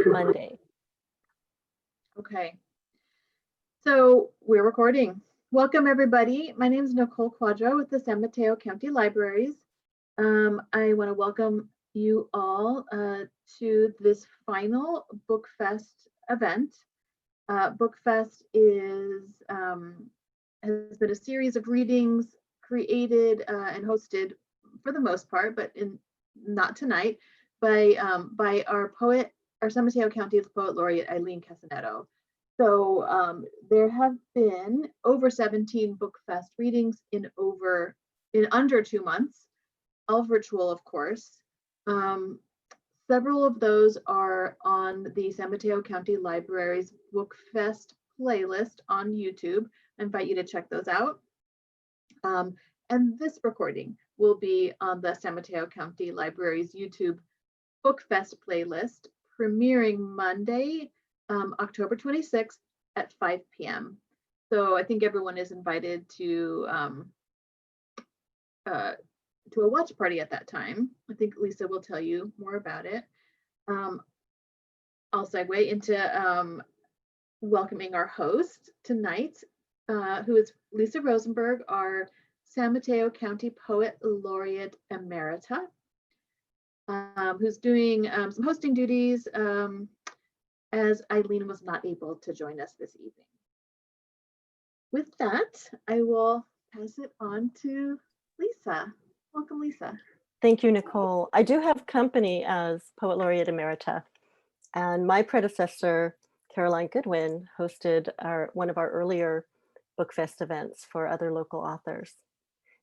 Monday. Okay, so we're recording. Welcome everybody. My name is Nicole Quadro with the San Mateo County Libraries. I want to welcome you all to this final Bookfest event. Bookfest has been a series of readings created and hosted for the most part, but not tonight, by our San Mateo County Poet Laureate Eileen Casanetto. So there have been over 17 Bookfest readings in under 2 months, all virtual, of course. Several of those are on the San Mateo County Library's Bookfest playlist on YouTube. I invite you to check those out. And this recording will be on the San Mateo County Library's YouTube Bookfest playlist, premiering Monday, October 26th at 5 p.m. So I think everyone is invited to a watch party at that time. I think Lisa will tell you more about it. I'll segue into welcoming our host tonight, who is Lisa Rosenberg, our San Mateo County Poet Laureate Emerita, who's doing some hosting duties as Eileen was not able to join us this evening. With that, I will pass it on to Lisa. Welcome, Lisa. Thank you, Nicole. I do have company as Poet Laureate Emerita, and my predecessor, Caroline Goodwin, hosted one of our earlier Bookfest events for other local authors.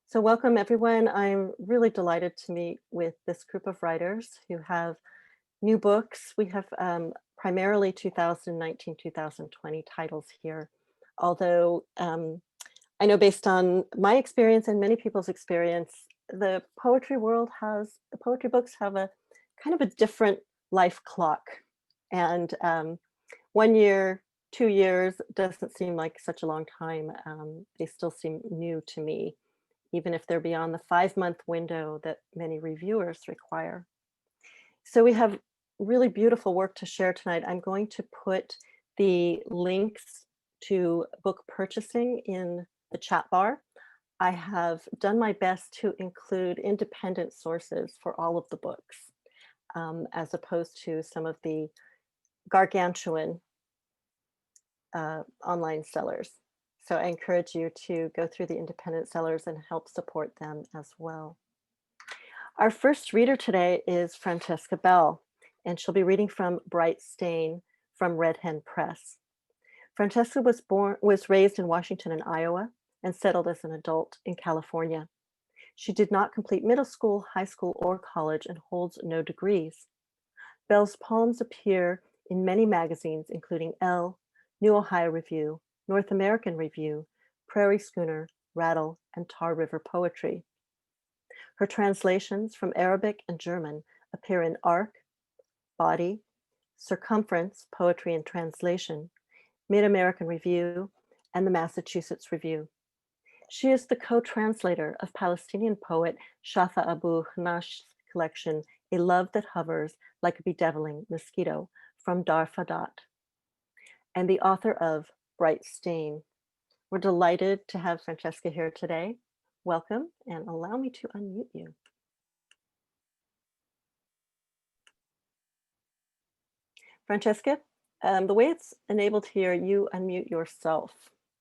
So welcome everyone. I'm really delighted to meet with this group of writers who have new books. We have primarily 2019-2020 titles here, although I know based on my experience and many people's experience, the poetry books have a kind of a different life clock. And 1 year, 2 years doesn't seem like such a long time. They still seem new to me, even if they're beyond the 5-month window that many reviewers require. So we have really beautiful work to share tonight. I'm going to put the links to book purchasing in the chat bar. I have done my best to include independent sources for all of the books, as opposed to some of the gargantuan online sellers. So I encourage you to go through the independent sellers and help support them as well. Our first reader today is Francesca Bell, and she'll be reading from Bright Stain from Red Hen Press. Francesca was raised in Washington and Iowa and settled as an adult in California. She did not complete middle school, high school, or college and holds no degrees. Bell's poems appear in many magazines, including Elle, New Ohio Review, North American Review, Prairie Schooner, Rattle, and Tar River Poetry. Her translations from Arabic and German appear in Arc, Body, Circumference, Poetry and Translation, Mid-American Review, and the Massachusetts Review. She is the co-translator of Palestinian poet Shafa Abu Hanash's collection, A Love That Hovers Like a Bedeviling Mosquito, from Dar Fadat, and the author of Bright Stain. We're delighted to have Francesca here today. Welcome, and allow me to unmute you. Francesca, the way it's enabled here, you unmute yourself,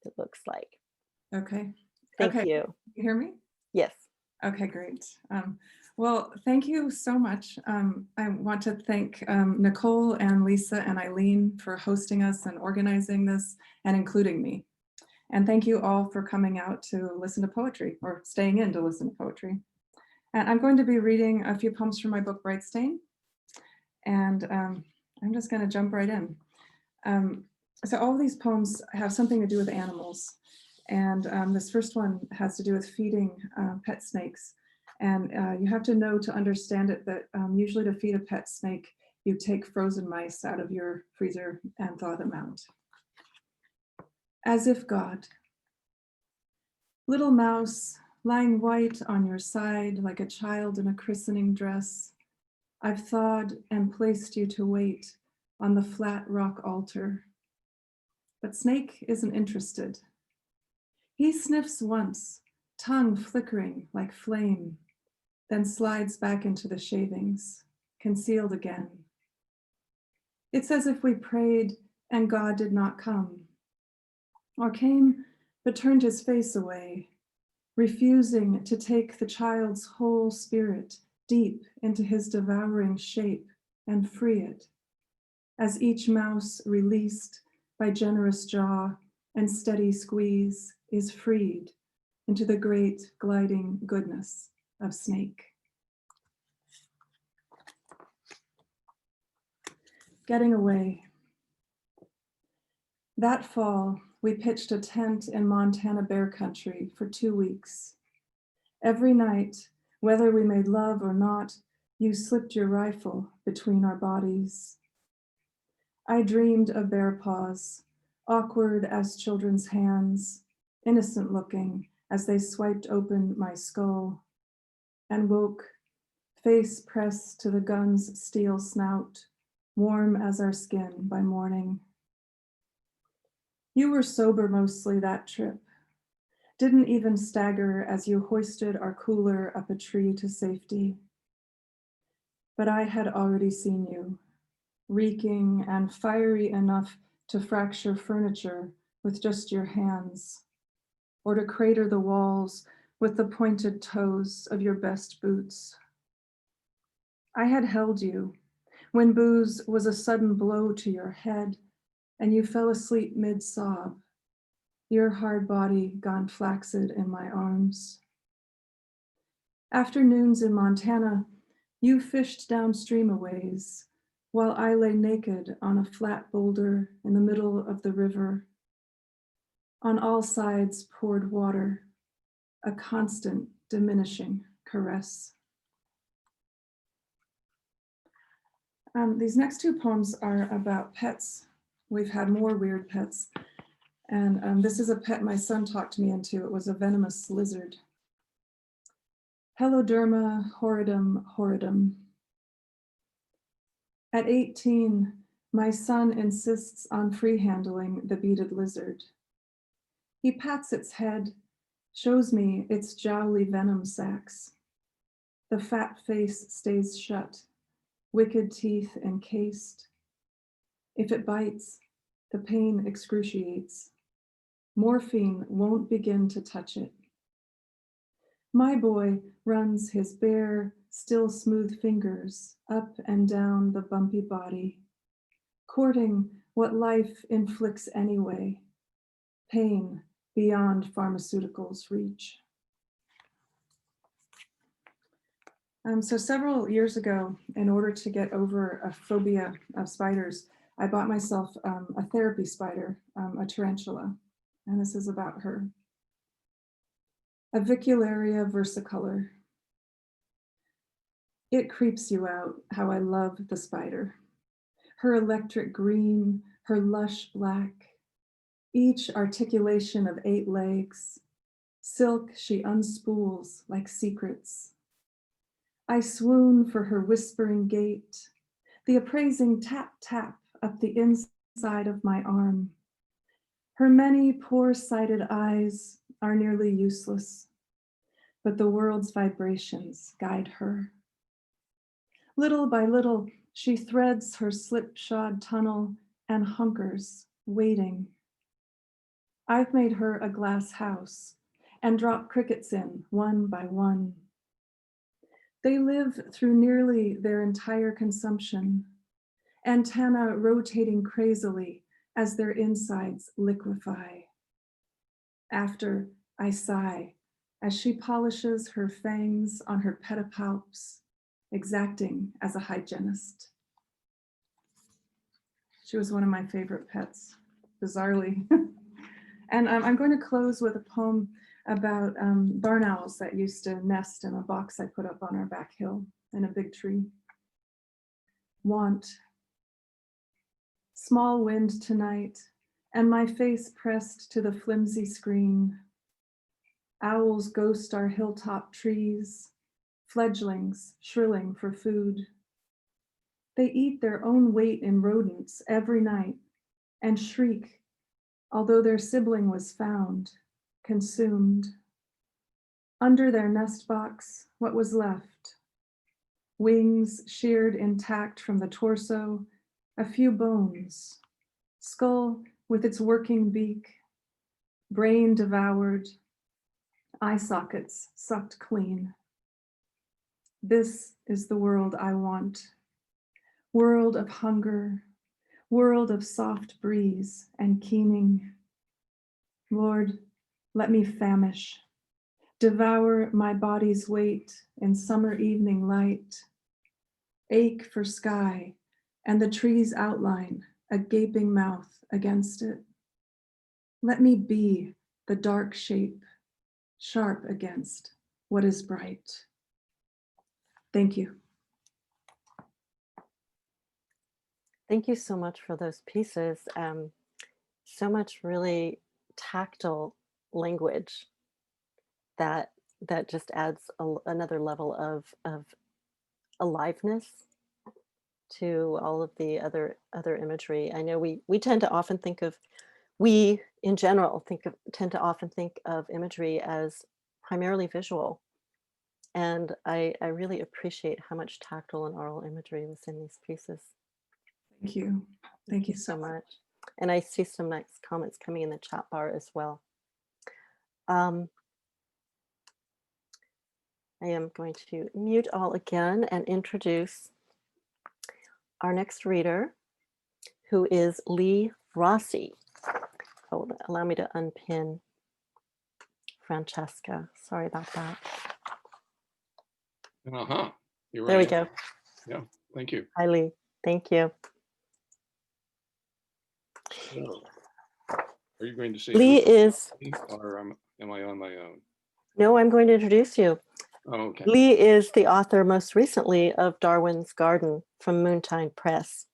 it looks like. Okay. Thank okay. you. You hear me? Yes. Okay, great. Well, thank you so much. I want to thank Nicole and Lisa and Eileen for hosting us and organizing this and including me. And thank you all for coming out to listen to poetry, or staying in to listen to poetry. And I'm going to be reading a few poems from my book, Bright Stain. And I'm just going to jump right in. So all of these poems have something to do with animals. And this first one has to do with feeding pet snakes. And you have to know to understand it that usually to feed a pet snake, you take frozen mice out of your freezer and thaw them out. As if God. Little mouse, lying white on your side like a child in a christening dress, I've thawed and placed you to wait on the flat rock altar. But Snake isn't interested. He sniffs once, tongue flickering like flame, then slides back into the shavings, concealed again. It's as if we prayed and God did not come, or came but turned his face away, refusing to take the child's whole spirit deep into his devouring shape and free it, as each mouse released by generous jaw and steady squeeze is freed into the great gliding goodness of Snake. Getting away. That fall, we pitched a tent in Montana bear country for 2 weeks. Every night, whether we made love or not, you slipped your rifle between our bodies. I dreamed of bear paws, awkward as children's hands, innocent looking as they swiped open my skull, and woke, face pressed to the gun's steel snout, warm as our skin by morning. You were sober mostly that trip, didn't even stagger as you hoisted our cooler up a tree to safety. But I had already seen you, reeking and fiery enough to fracture furniture with just your hands, or to crater the walls with the pointed toes of your best boots. I had held you when booze was a sudden blow to your head and you fell asleep mid-sob, your hard body gone flaccid in my arms. Afternoons in Montana, you fished downstream a ways, while I lay naked on a flat boulder in the middle of the river. On all sides poured water, a constant diminishing caress. These next two poems are about pets. We've had more weird pets. And this is a pet my son talked me into. It was a venomous lizard. Heloderma horridum horridum. At 18, my son insists on free handling the beaded lizard. He pats its head, shows me its jowly venom sacs. The fat face stays shut, wicked teeth encased. If it bites, the pain excruciates. Morphine won't begin to touch it. My boy runs his bare, still smooth fingers up and down the bumpy body, courting what life inflicts anyway, pain beyond pharmaceuticals' reach. So several years ago, in order to get over a phobia of spiders, I bought myself a therapy spider, a tarantula, and this is about her. Avicularia versicolor. It creeps you out how I love the spider. Her electric green, her lush black, each articulation of 8 legs, silk she unspools like secrets. I swoon for her whispering gait, the appraising tap tap up the inside of my arm. Her many poor-sighted eyes are nearly useless, but the world's vibrations guide her. Little by little, she threads her slipshod tunnel and hunkers, waiting. I've made her a glass house and drop crickets in one by one. They live through nearly their entire consumption, antenna rotating crazily as their insides liquefy. After, I sigh as she polishes her fangs on her pedipalps, exacting as a hygienist. She was one of my favorite pets, bizarrely. And I'm going to close with a poem about barn owls that used to nest in a box I put up on our back hill in a big tree. Want. Small wind tonight, and my face pressed to the flimsy screen. Owls ghost our hilltop trees, fledglings shrilling for food. They eat their own weight in rodents every night and shriek, although their sibling was found, consumed. Under their nest box, what was left? Wings sheared intact from the torso, a few bones, skull with its working beak, brain devoured, eye sockets sucked clean. This is the world I want. World of hunger, world of soft breeze and keening. Lord, let me famish, devour my body's weight in summer evening light, ache for sky and the tree's outline, a gaping mouth against it. Let me be the dark shape, sharp against what is bright. Thank you. Thank you so much for those pieces. So much really tactile language that just adds another level of aliveness to all of the other imagery. I know we tend to often think of, we in general tend to often think of imagery as primarily visual. And I really appreciate how much tactile and oral imagery was in these pieces. Thank you. Thank you So much. And I see some nice comments coming in the chat bar as well. I am going to mute all again and introduce our next reader, who is Lee Rossi. Oh, allow me to unpin Francesca. Sorry about that. Uh-huh. You're right. There we go. Yeah, thank you. Hi, Lee. Thank you. So, are you going to say Lee is, or am I on my own? no, I'm going to introduce you. Oh, okay. Lee is the author most recently of Darwin's Garden from Moontide Press.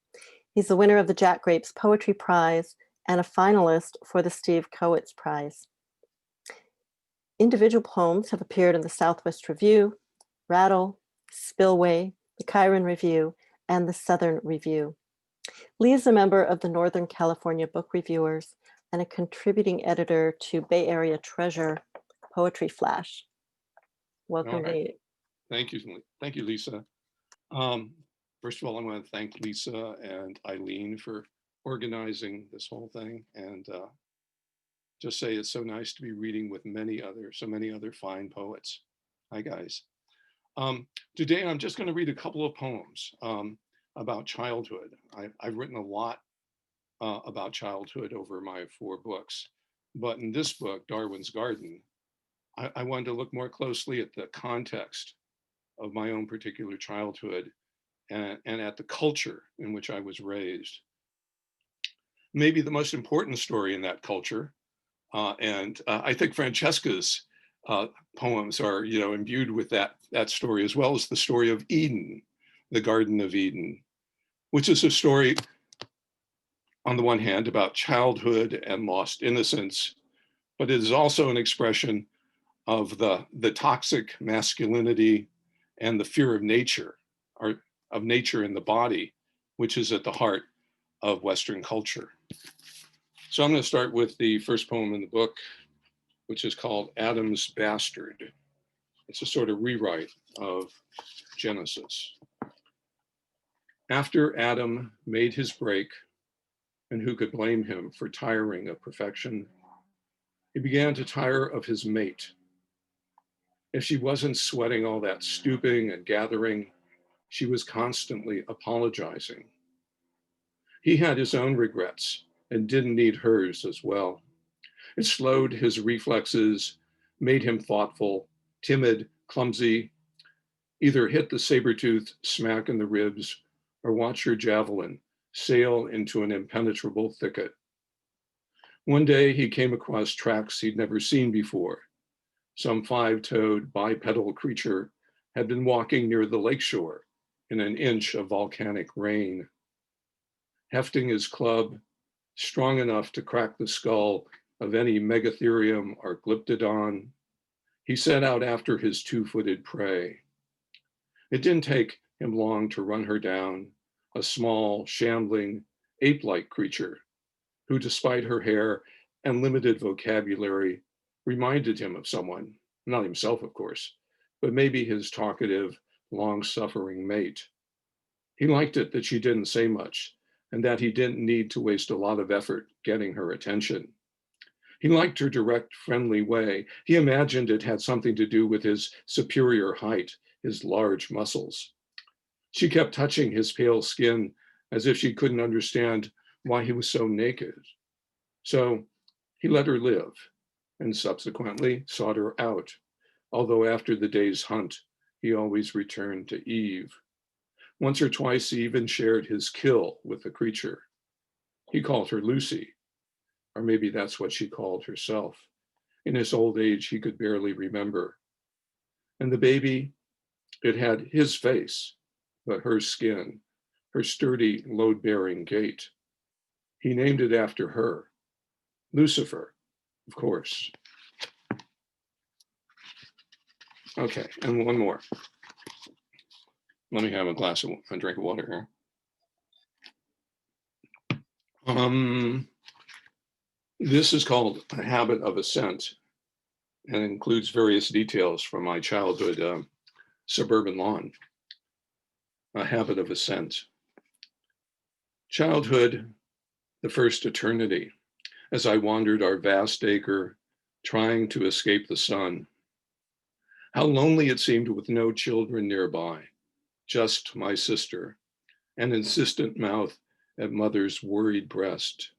He's the winner of the Jack Grapes Poetry Prize and a finalist for the Steve Kowitz Prize. Individual poems have appeared in the Southwest Review, Rattle, Spillway, the Chiron Review, and the Southern Review. Lee is a member of the Northern California Book Reviewers and a contributing editor to Bay Area Treasure Poetry Flash. Welcome, Lee. Thank you, Lisa. First of all, I want to thank Lisa and Eileen for organizing this whole thing, and just say it's so nice to be reading with so many other fine poets. Hi, guys. Today, I'm just going to read a couple of poems about childhood. I've written a lot about childhood over my 4 books, but in this book, Darwin's Garden, I wanted to look more closely at the context of my own particular childhood and at the culture in which I was raised. Maybe the most important story in that culture, and I think Francesca's poems are, imbued with that story, as well as the story of Eden, the Garden of Eden, which is a story, on the one hand, about childhood and lost innocence, but it is also an expression of the toxic masculinity and the fear of nature, or of nature in the body, which is at the heart of Western culture. So I'm going to start with the first poem in the book, which is called Adam's Bastard. It's a sort of rewrite of Genesis. After Adam made his break, and who could blame him for tiring of perfection, he began to tire of his mate. If she wasn't sweating all that stooping and gathering, she was constantly apologizing. He had his own regrets and didn't need hers as well. It slowed his reflexes, made him thoughtful, timid, clumsy, either hit the saber-tooth smack in the ribs or watch her javelin sail into an impenetrable thicket. One day he came across tracks he'd never seen before. Some 5-toed bipedal creature had been walking near the lakeshore in an inch of volcanic rain. Hefting his club, strong enough to crack the skull of any megatherium or glyptodon, he set out after his 2-footed prey. It didn't take him long to run her down, a small, shambling, ape-like creature who, despite her hair and limited vocabulary, reminded him of someone, not himself, of course, but maybe his talkative, long-suffering mate. He liked it that she didn't say much and that he didn't need to waste a lot of effort getting her attention. He liked her direct, friendly way. He imagined it had something to do with his superior height, his large muscles. She kept touching his pale skin as if she couldn't understand why he was so naked. So he let her live and subsequently sought her out, although after the day's hunt, he always returned to Eve. Once or twice he even shared his kill with the creature. He called her Lucy, or maybe that's what she called herself. In his old age, he could barely remember. And the baby, it had his face, but her skin, her sturdy, load-bearing gait. He named it after her, Lucifer, of course. Okay, and one more. Let me have a drink of water here. This is called A Habit of Ascent and includes various details from my childhood suburban lawn. A habit of ascent. Childhood, the first eternity, as I wandered our vast acre, trying to escape the sun. How lonely it seemed with no children nearby, just my sister, an insistent mouth at mother's worried breast.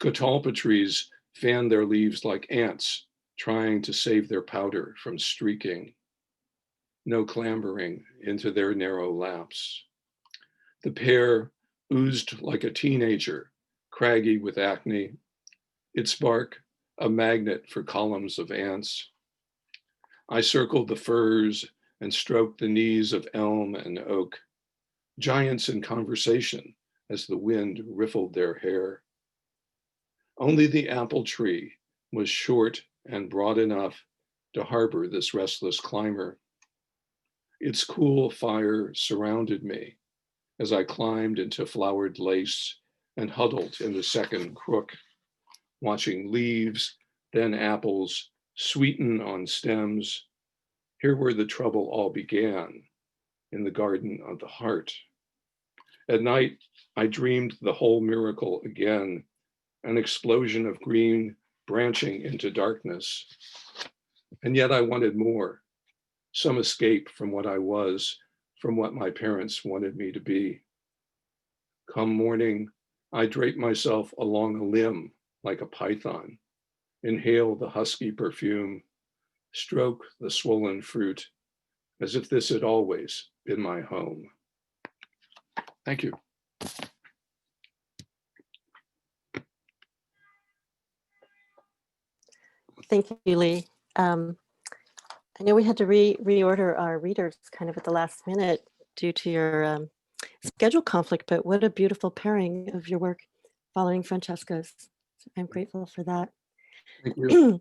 Catalpa trees fanned their leaves like ants, trying to save their powder from streaking. No clambering into their narrow laps. The pear oozed like a teenager, craggy with acne, its bark a magnet for columns of ants. I circled the firs and stroked the knees of elm and oak, giants in conversation as the wind riffled their hair. Only the apple tree was short and broad enough to harbor this restless climber. Its cool fire surrounded me as I climbed into flowered lace and huddled in the second crook, watching leaves, then apples, sweeten on stems. Here where the trouble all began, in the garden of the heart. At night, I dreamed the whole miracle again, an explosion of green branching into darkness. And yet I wanted more, some escape from what I was, from what my parents wanted me to be. Come morning, I drape myself along a limb like a python, inhale the husky perfume, stroke the swollen fruit, as if this had always been my home. Thank you. Thank you, Lee. I know we had to reorder our readers kind of at the last minute due to your schedule conflict, but what a beautiful pairing of your work following Francesca's. So I'm grateful for that. Thank you.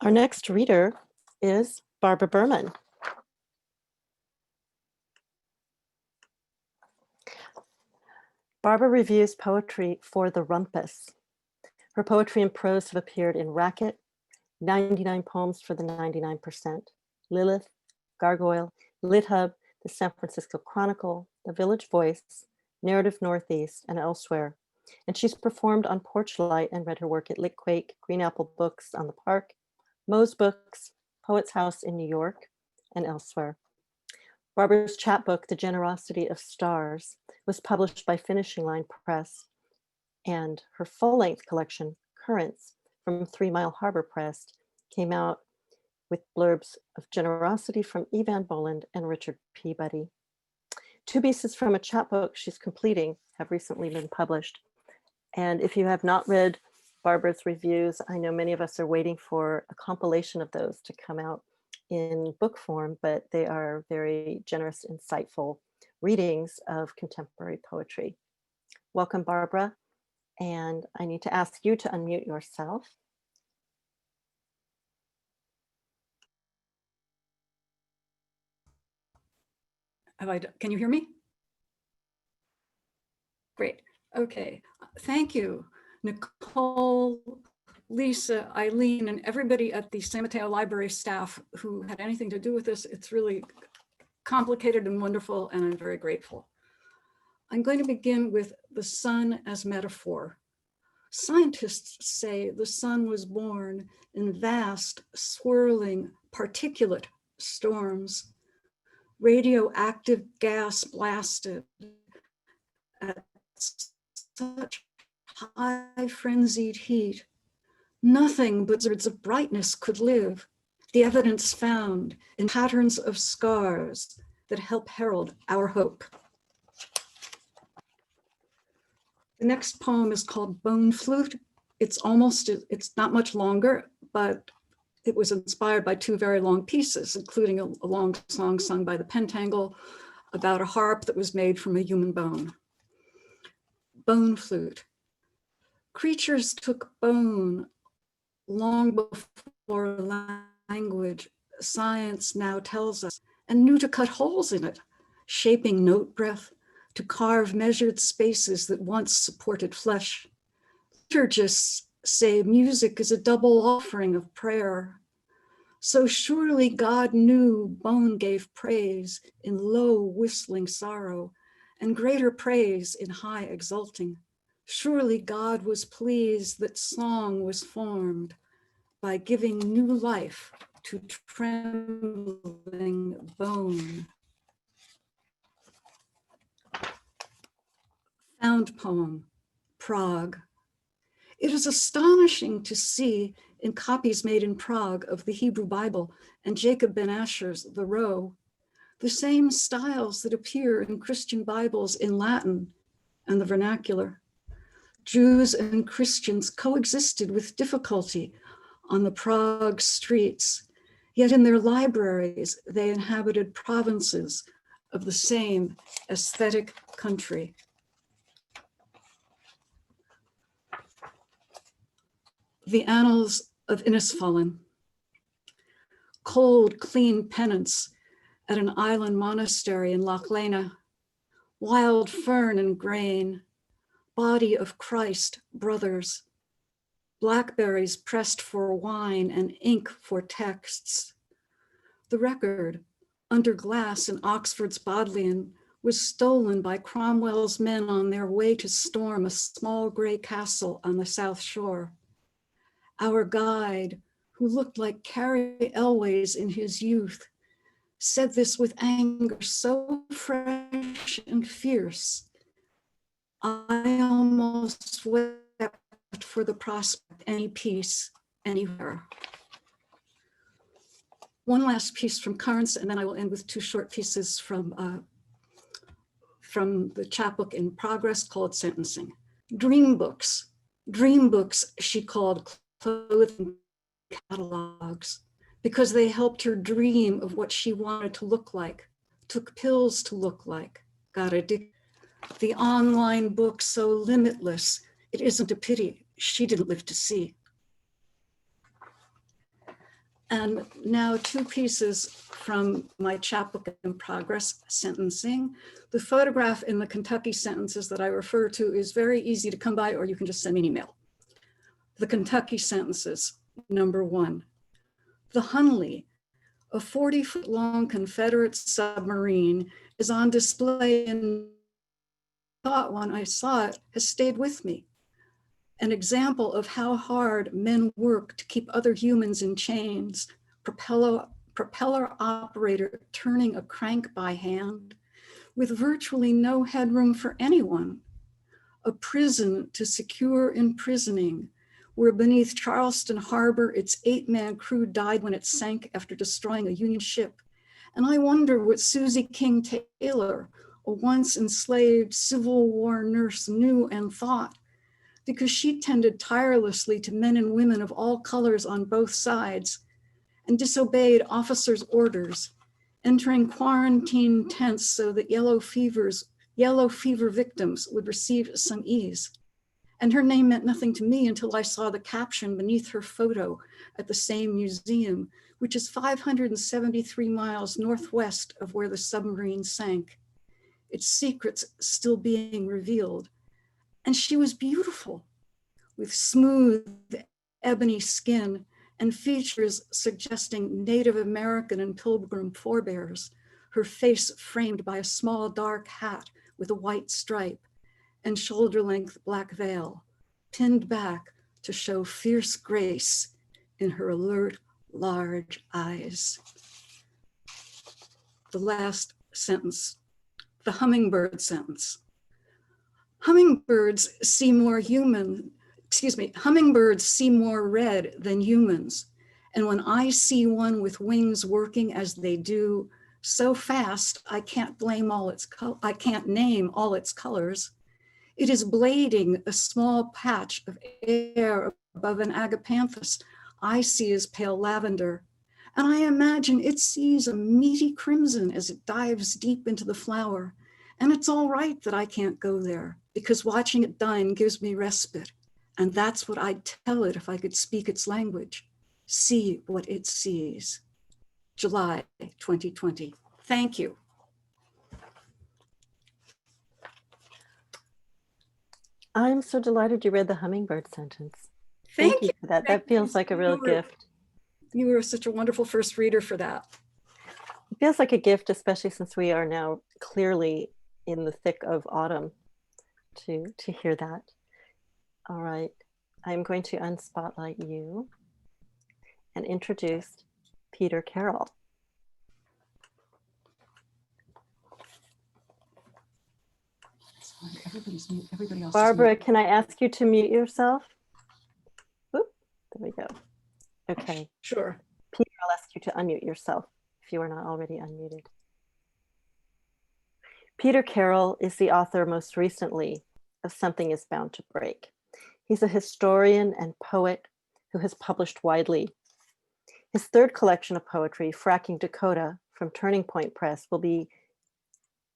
Our next reader is Barbara Berman. Barbara reviews poetry for the Rumpus. Her poetry and prose have appeared in Racket, 99 Poems for the 99%, Lilith, Gargoyle, LitHub, the San Francisco Chronicle, the Village Voice, Narrative Northeast, and elsewhere. And she's performed on Porch Light and read her work at Litquake, Green Apple Books on the Park, Moe's Books, Poets House in New York, and elsewhere. Barbara's chapbook, The Generosity of Stars, was published by Finishing Line Press, and her full-length collection, Currents, from 3 Mile Harbor Press, came out with blurbs of generosity from Evan Boland and Richard Peabody. 2 pieces from a chapbook she's completing have recently been published. And if you have not read Barbara's reviews, I know many of us are waiting for a compilation of those to come out in book form, but they are very generous, insightful readings of contemporary poetry. Welcome, Barbara. And I need to ask you to unmute yourself. Can you hear me? Great. Okay. Thank you, Nicole, Lisa, Eileen, and everybody at the San Mateo Library staff who had anything to do with this. It's really complicated and wonderful, and I'm very grateful. I'm going to begin with the sun as metaphor. Scientists say the sun was born in vast, swirling, particulate storms, radioactive gas blasted at such high frenzied heat. Nothing but blizzards of brightness could live. The evidence found in patterns of scars that help herald our hope. The next poem is called Bone Flute. It's not much longer, but it was inspired by two very long pieces, including a long song sung by the Pentangle about a harp that was made from a human bone. Bone Flute. Creatures took bone long before language, science now tells us, and knew to cut holes in it, shaping note breath to carve measured spaces that once supported flesh. Liturgists say music is a double offering of prayer. So surely God knew bone gave praise in low whistling sorrow and greater praise in high exulting. Surely God was pleased that song was formed by giving new life to trembling bone. Found poem, Prague. It is astonishing to see in copies made in Prague of the Hebrew Bible and Jacob Ben Asher's The Row, the same styles that appear in Christian Bibles in Latin and the vernacular. Jews and Christians coexisted with difficulty on the Prague streets, yet in their libraries, they inhabited provinces of the same aesthetic country. The Annals of Innisfallen. Cold, clean penance at an island monastery in Loch Lena. Wild fern and grain. Body of Christ, brothers. Blackberries pressed for wine and ink for texts. The record, under glass in Oxford's Bodleian, was stolen by Cromwell's men on their way to storm a small gray castle on the South Shore. Our guide, who looked like Carrie Elways in his youth, said this with anger so fresh and fierce. I almost wept for the prospect, any peace, anywhere. One last piece from Currents, and then I will end with two short pieces from the chapbook in progress called Sentencing. Dream books she called clothing catalogs because they helped her dream of what she wanted to look like, took pills to look like, got addicted. The online book so limitless, it isn't a pity she didn't live to see. And now two pieces from my chapbook in progress, Sentencing. The photograph in the Kentucky sentences that I refer to is very easy to come by, or you can just send me an email. The Kentucky sentences, number 1. The Hunley, a 40-foot-long Confederate submarine, is on display in thought when I saw it has stayed with me. An example of how hard men work to keep other humans in chains, propeller operator turning a crank by hand, with virtually no headroom for anyone. A prison to secure imprisoning, where beneath Charleston Harbor, its 8-man crew died when it sank after destroying a Union ship. And I wonder what Susie King Taylor, a once enslaved Civil War nurse, knew and thought, because she tended tirelessly to men and women of all colors on both sides and disobeyed officers' orders, entering quarantine tents so that yellow fever victims would receive some ease. And her name meant nothing to me until I saw the caption beneath her photo at the same museum, which is 573 miles northwest of where the submarine sank, its secrets still being revealed. And she was beautiful, with smooth, ebony skin and features suggesting Native American and Pilgrim forebears, her face framed by a small dark hat with a white stripe and shoulder-length black veil, pinned back to show fierce grace in her alert, large eyes. The last sentence, the hummingbird sentence. Hummingbirds see more red than humans. And when I see one with wings working as they do, so fast, I can't name all its colors. It is blading a small patch of air above an agapanthus I see as pale lavender. And I imagine it sees a meaty crimson as it dives deep into the flower. And it's all right that I can't go there, because watching it dine gives me respite. And that's what I'd tell it if I could speak its language. See what it sees. July 2020. Thank you. I'm so delighted you read the hummingbird sentence. Thank you for that. That feels like a real gift. You were such a wonderful first reader for that. It feels like a gift, especially since we are now clearly in the thick of autumn, to hear that. All right, I'm going to unspotlight you and introduce Peter Carroll. Everybody else. Barbara, can I ask you to mute yourself? Oop, there we go. Okay. Sure. Peter, I'll ask you to unmute yourself if you are not already unmuted. Peter Carroll is the author most recently of Something is Bound to Break. He's a historian and poet who has published widely. His third collection of poetry, Fracking Dakota, from Turning Point Press,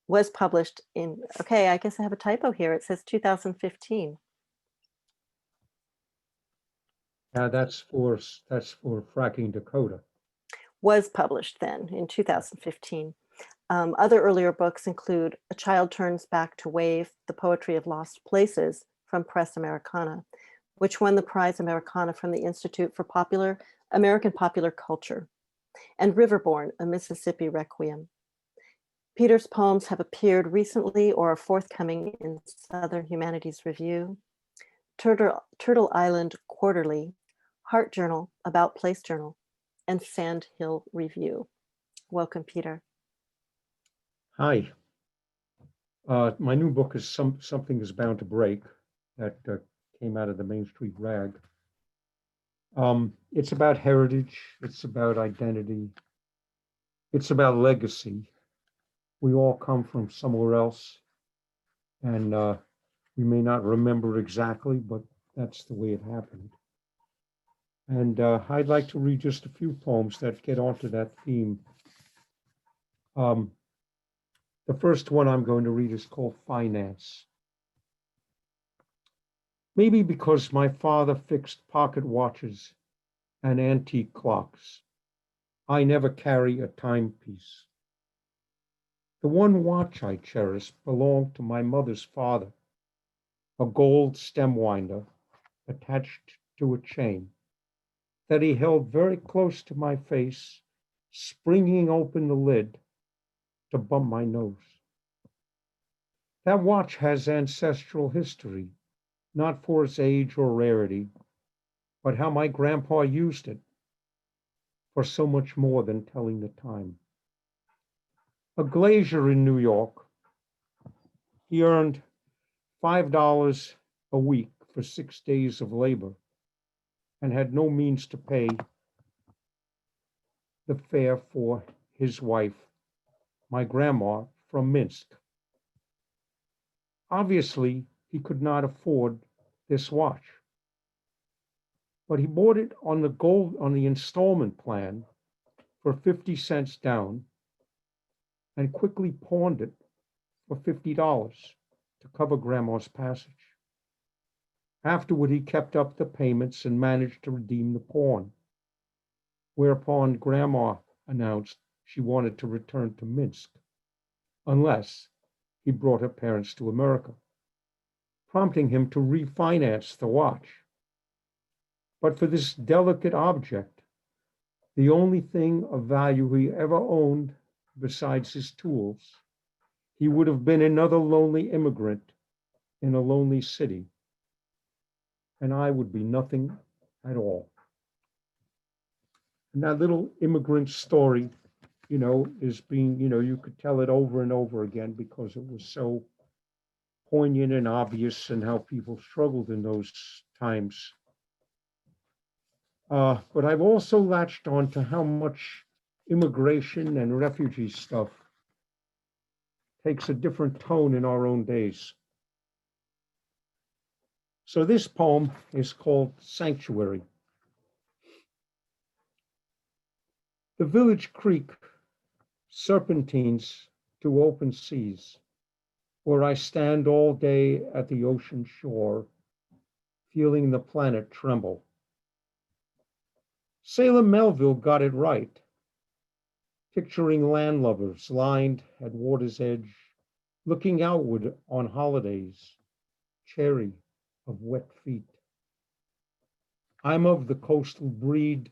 was published in, okay, I guess I have a typo here. It says 2015. That's for Fracking Dakota. Was published then in 2015. Other earlier books include A Child Turns Back to Wave, The Poetry of Lost Places from Press Americana, which won the Prize Americana from the Institute for American Popular Culture, and Riverborn, A Mississippi Requiem. Peter's poems have appeared recently or are forthcoming in Southern Humanities Review, Turtle Island Quarterly, Heart Journal, About Place Journal, and Sand Hill Review. Welcome, Peter. Hi. My new book is Something is Bound to Break, that came out of the Main Street Rag. It's about heritage, it's about identity, it's about legacy. We all come from somewhere else, and we may not remember exactly, but that's the way it happened. And I'd like to read just a few poems that get onto that theme. The first one I'm going to read is called Finance. Maybe because my father fixed pocket watches and antique clocks, I never carry a timepiece. The one watch I cherish belonged to my mother's father, a gold stem winder attached to a chain that he held very close to my face, springing open the lid to bump my nose. That watch has ancestral history, not for its age or rarity, but how my grandpa used it for so much more than telling the time. A glazier in New York, he earned $5 a week for 6 days of labor and had no means to pay the fare for his wife, my grandma from Minsk. Obviously, he could not afford this watch, but he bought it on the installment plan for 50 cents down and quickly pawned it for $50 to cover grandma's passage. Afterward, he kept up the payments and managed to redeem the pawn. whereupon Grandma announced she wanted to return to Minsk, unless he brought her parents to America, prompting him to refinance the watch. But for this delicate object, the only thing of value he ever owned besides his tools, he would have been another lonely immigrant in a lonely city, and I would be nothing at all. And that little immigrant story, is being, you could tell it over and over again because it was so poignant and obvious and how people struggled in those times. But I've also latched on to how much immigration and refugee stuff takes a different tone in our own days. So this poem is called Sanctuary. The village creek serpentines to open seas, where I stand all day at the ocean shore, feeling the planet tremble. Salem Melville got it right, picturing landlubbers lined at water's edge, looking outward on holidays, chary of wet feet. I'm of the coastal breed,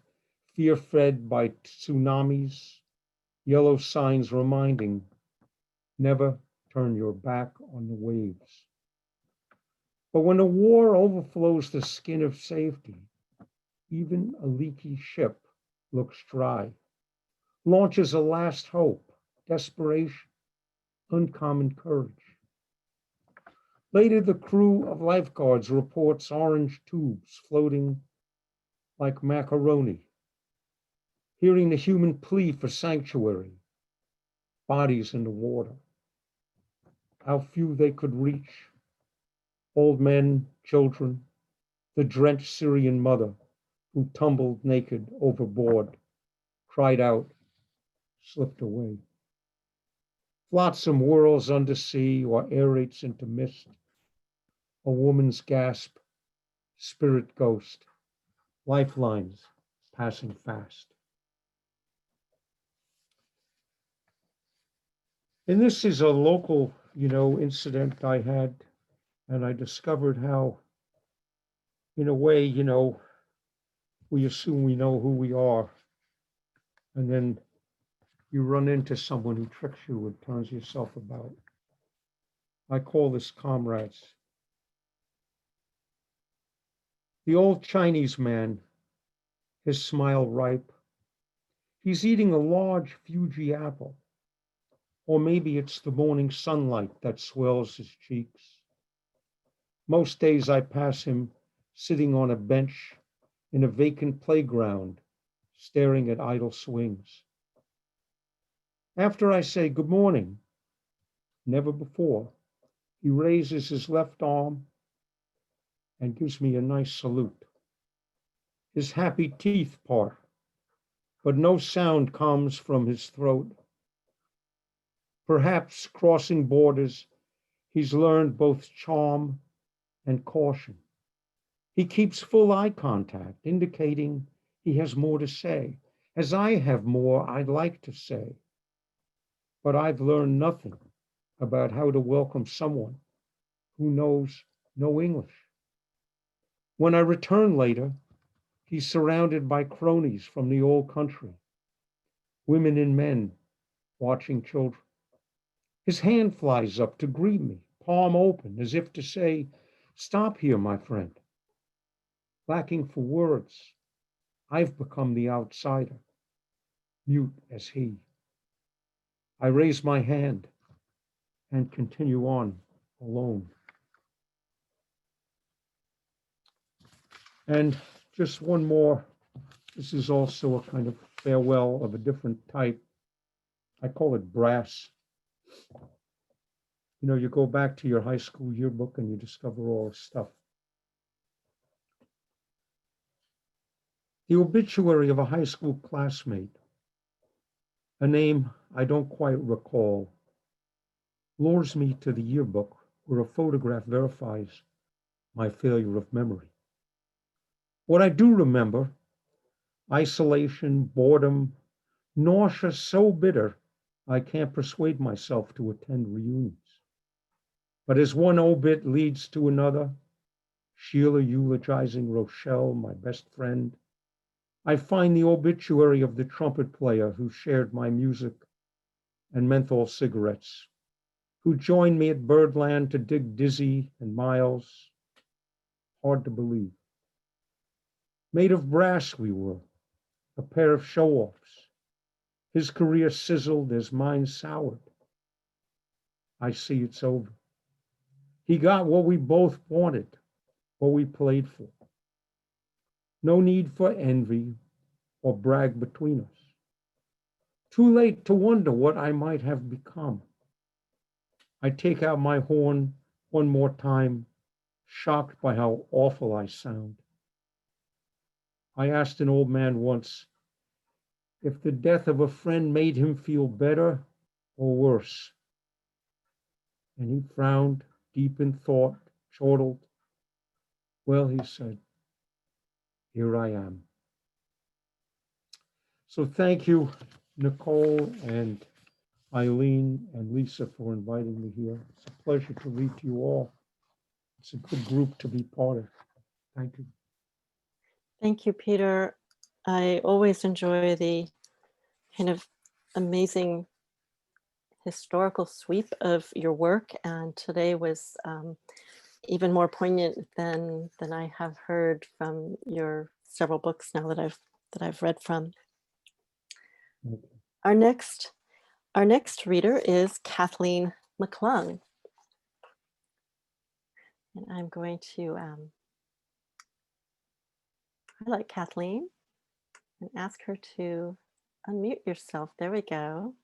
fear-fed by tsunamis, yellow signs reminding, never turn your back on the waves. But when the war overflows the skin of safety, even a leaky ship looks dry, launches a last hope, desperation, uncommon courage. Later, the crew of lifeguards reports orange tubes floating like macaroni, hearing the human plea for sanctuary, bodies in the water. How few they could reach, old men, children, the drenched Syrian mother who tumbled naked overboard, cried out, slipped away. Flotsam whirls undersea or aerates into mist. A woman's gasp, spirit ghost, lifelines passing fast. And this is a local, incident I had, and I discovered how, in a way, we assume we know who we are, and then you run into someone who tricks you and turns yourself about. I call this comrades. The old Chinese man, his smile ripe, he's eating a large Fuji apple, or maybe it's the morning sunlight that swells his cheeks. Most days I pass him sitting on a bench in a vacant playground, staring at idle swings. After I say good morning, never before, he raises his left arm and gives me a nice salute. His happy teeth part, but no sound comes from his throat. Perhaps crossing borders, he's learned both charm and caution. He keeps full eye contact, indicating he has more to say, as I have more I'd like to say. But I've learned nothing about how to welcome someone who knows no English. When I return later, he's surrounded by cronies from the old country, women and men watching children. His hand flies up to greet me, palm open, as if to say, stop here, my friend. Lacking for words, I've become the outsider, mute as he. I raise my hand and continue on alone. And just one more. This is also a kind of farewell of a different type. I call it brass. You go back to your high school yearbook and you discover all this stuff. The obituary of a high school classmate, a name I don't quite recall, lures me to the yearbook where a photograph verifies my failure of memory. What I do remember, isolation, boredom, nausea so bitter I can't persuade myself to attend reunions. But as one obit leads to another, Sheila eulogizing Rochelle, my best friend, I find the obituary of the trumpet player who shared my music and menthol cigarettes, who joined me at Birdland to dig Dizzy and Miles. Hard to believe. Made of brass we were, a pair of show-offs. His career sizzled as mine soured. I see it's over. He got what we both wanted, what we played for. No need for envy or brag between us. Too late to wonder what I might have become. I take out my horn one more time, shocked by how awful I sound. I asked an old man once if the death of a friend made him feel better or worse. And he frowned, deep in thought, chortled. Well, he said, here I am. So thank you, Nicole and Eileen and Lisa, for inviting me here. It's a pleasure to read to you all. It's a good group to be part of. Thank you. Thank you, Peter. I always enjoy the kind of amazing historical sweep of your work, and today was even more poignant than I have heard from your several books now that I've read from. Okay. Our next reader is Kathleen McClung, and I'm going to highlight Kathleen and ask her to unmute yourself. There we go.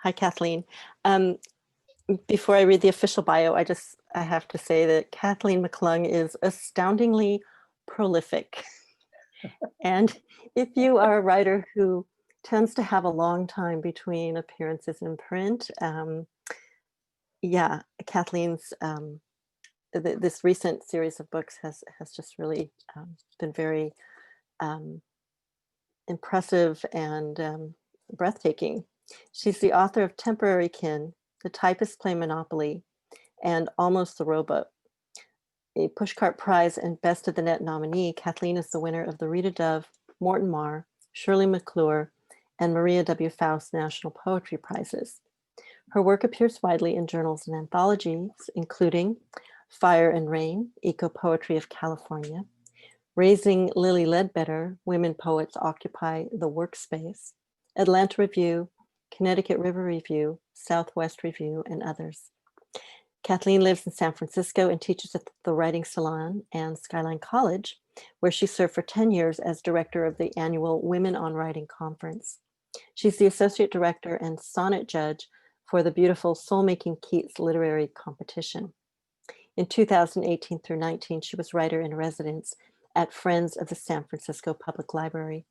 Hi, Kathleen. Before I read the official bio, I have to say that Kathleen McClung is astoundingly prolific. And if you are a writer who tends to have a long time between appearances in print, yeah, Kathleen's this recent series of books has just really been very impressive and breathtaking. She's the author of Temporary Kin, The Typist Play Monopoly, and Almost the Rowboat. A Pushcart Prize and Best of the Net nominee, Kathleen is the winner of the Rita Dove, Morton Marr, Shirley McClure, and Maria W. Faust National Poetry Prizes. Her work appears widely in journals and anthologies, including Fire and Rain, Eco-Poetry of California, Raising Lily Ledbetter, Women Poets Occupy the Workspace, Atlanta Review, Connecticut River Review, Southwest Review, and others. Kathleen lives in San Francisco and teaches at the Writing Salon and Skyline College, where she served for 10 years as director of the annual Women on Writing Conference. She's the associate director and sonnet judge for the beautiful Soul-Making Keats literary competition. In 2018 through 19, she was writer in residence at Friends of the San Francisco Public Library.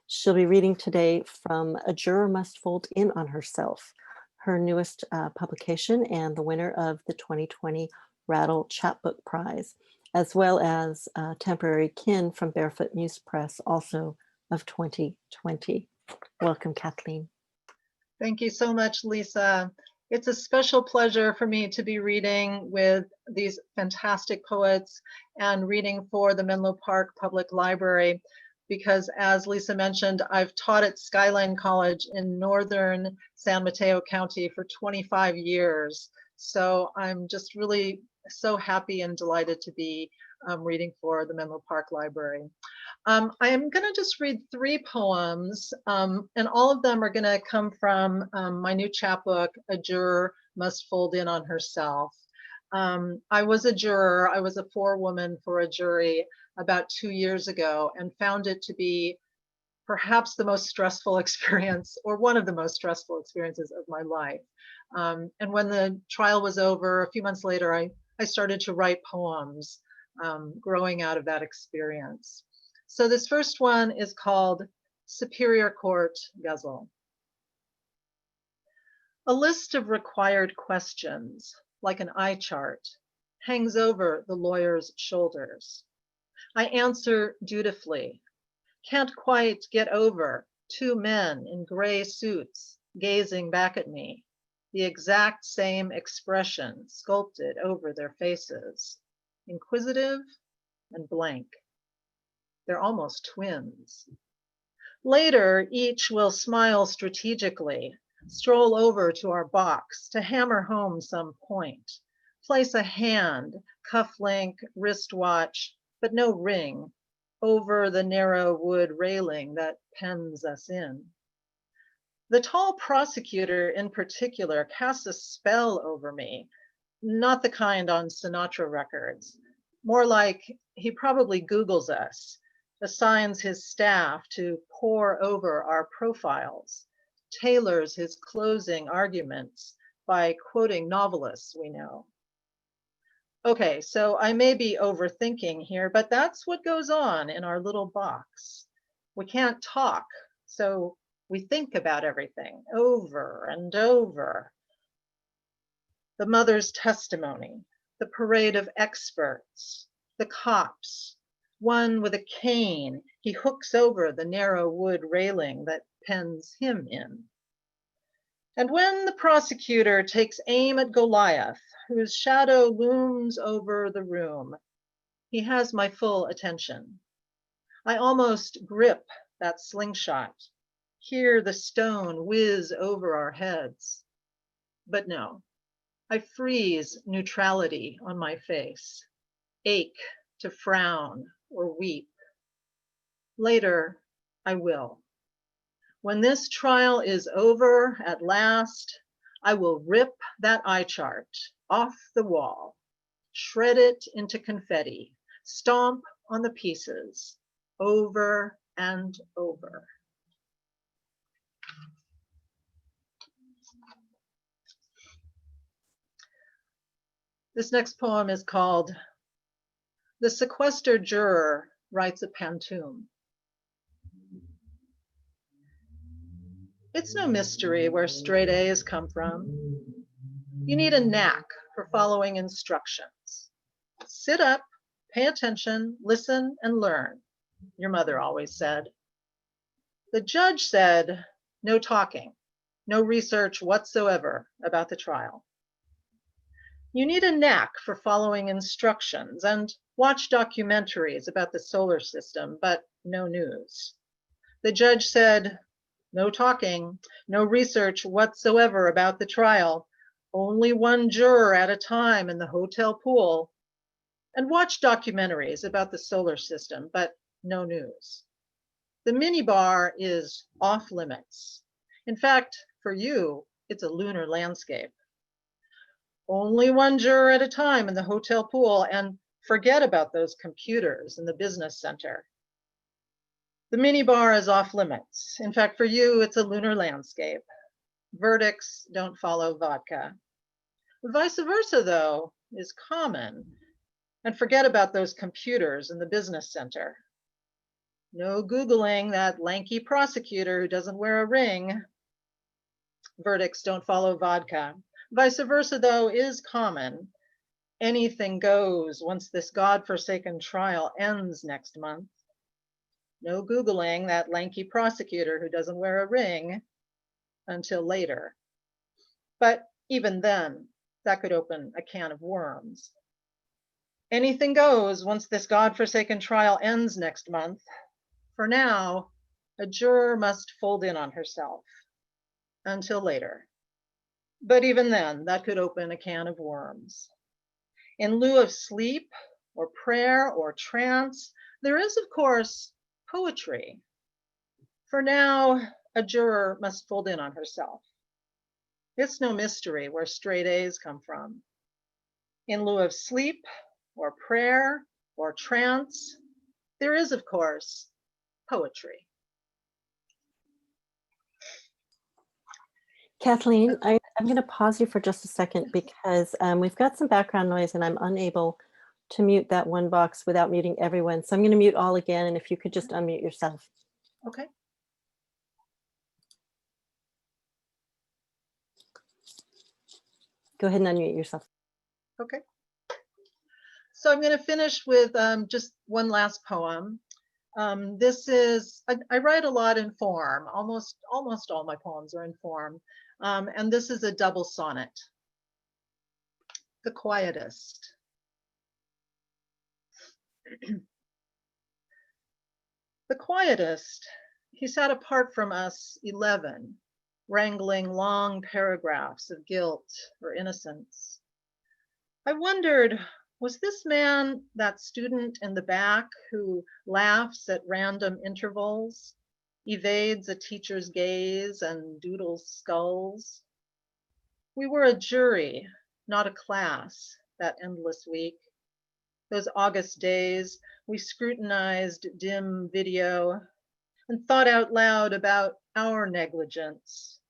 She'll be reading today from A Juror Must Fold In on Herself, her newest publication and the winner of the 2020 Rattle Chapbook Prize, as well as Temporary Kin from Barefoot Muse Press, also of 2020. Welcome, Kathleen. Thank you so much, Lisa. It's a special pleasure for me to be reading with these fantastic poets and reading for the Menlo Park Public Library, because as Lisa mentioned, I've taught at Skyline College in northern San Mateo County for 25 years. So I'm just really so happy and delighted to be reading for the Menlo Park Library. I am going to just read 3 poems, and all of them are going to come from my new chapbook, A Juror Must Fold In on Herself. I was a juror. I was a forewoman for a jury about 2 years ago and found it to be perhaps the most stressful experience, or one of the most stressful experiences of my life. And when the trial was over, a few months later, I started to write poems growing out of that experience. So this first one is called Superior Court Ghazal. A list of required questions, like an eye chart, hangs over the lawyer's shoulders. I answer dutifully. Can't quite get over two men in gray suits gazing back at me, the exact same expression sculpted over their faces, inquisitive and blank. They're almost twins. Later, each will smile strategically, stroll over to our box to hammer home some point, place a hand, cufflink, wristwatch, but no ring, over the narrow wood railing that pens us in. The tall prosecutor in particular casts a spell over me, not the kind on Sinatra records, more like he probably Googles us, assigns his staff to pore over our profiles, tailors his closing arguments by quoting novelists we know. Okay, so I may be overthinking here, but that's what goes on in our little box. We can't talk, so we think about everything over and over. The mother's testimony, the parade of experts, the cops, one with a cane he hooks over the narrow wood railing that pens him in. And when the prosecutor takes aim at Goliath, whose shadow looms over the room, he has my full attention. I almost grip that slingshot, hear the stone whiz over our heads. But no, I freeze neutrality on my face, ache to frown or weep. Later, I will. When this trial is over at last, I will rip that eye chart off the wall, shred it into confetti, stomp on the pieces over and over. This next poem is called The Sequestered Juror Writes a Pantoum. It's no mystery where straight A's come from. You need a knack for following instructions. Sit up, pay attention, listen, and learn, your mother always said. The judge said, no talking, no research whatsoever about the trial. You need a knack for following instructions and watch documentaries about the solar system, but no news. The judge said, no talking, no research whatsoever about the trial, only one juror at a time in the hotel pool, and watch documentaries about the solar system, but no news. The minibar is off limits. In fact, for you, it's a lunar landscape. Only one juror at a time in the hotel pool, and forget about those computers in the business center. The minibar is off limits. In fact, for you, it's a lunar landscape. Verdicts don't follow vodka. Vice versa, though, is common. And forget about those computers in the business center. No Googling that lanky prosecutor who doesn't wear a ring. Verdicts don't follow vodka. Vice versa, though, is common. Anything goes once this godforsaken trial ends next month. No Googling that lanky prosecutor who doesn't wear a ring until later. But even then, that could open a can of worms. Anything goes once this godforsaken trial ends next month. For now, a juror must fold in on herself until later. But even then, that could open a can of worms. In lieu of sleep or prayer or trance, there is, of course, poetry. For now, a juror must fold in on herself. It's no mystery where straight A's come from. In lieu of sleep or prayer or trance, there is, of course, poetry. Kathleen, I'm going to pause you for just a second because we've got some background noise and I'm unable to mute that one box without muting everyone. So I'm going to mute all again, and if you could just unmute yourself. Okay. Go ahead and unmute yourself. Okay. So I'm going to finish with just one last poem. This is, I write a lot in form. Almost all my poems are in form. And this is a double sonnet. The Quietist. The Quietist, he sat apart from us 11, wrangling long paragraphs of guilt or innocence. I wondered, was this man that student in the back who laughs at random intervals, evades a teacher's gaze and doodles skulls? We were a jury, not a class, that endless week. Those August days, we scrutinized dim video and thought out loud about our negligence,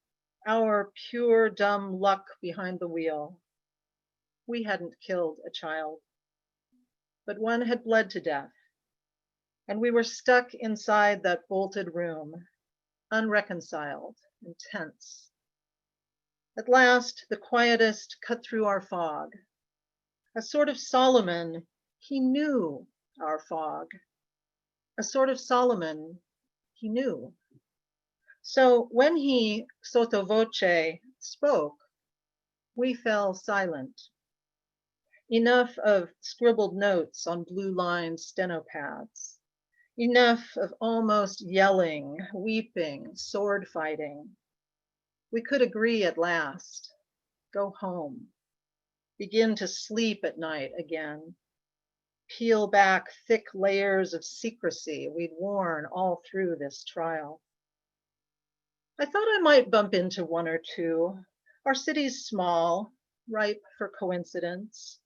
our pure dumb luck behind the wheel. We hadn't killed a child, but one had bled to death, and we were stuck inside that bolted room, unreconciled and tense. At last, the Quietist cut through our fog. A sort of Solomon, he knew our fog. A sort of Solomon, he knew. So when he sotto voce spoke, we fell silent. Enough of scribbled notes on blue-lined steno pads. Enough of almost yelling, weeping, sword fighting. We could agree at last, go home, begin to sleep at night again, peel back thick layers of secrecy we'd worn all through this trial. I thought I might bump into one or two. Our city's small, ripe for coincidence.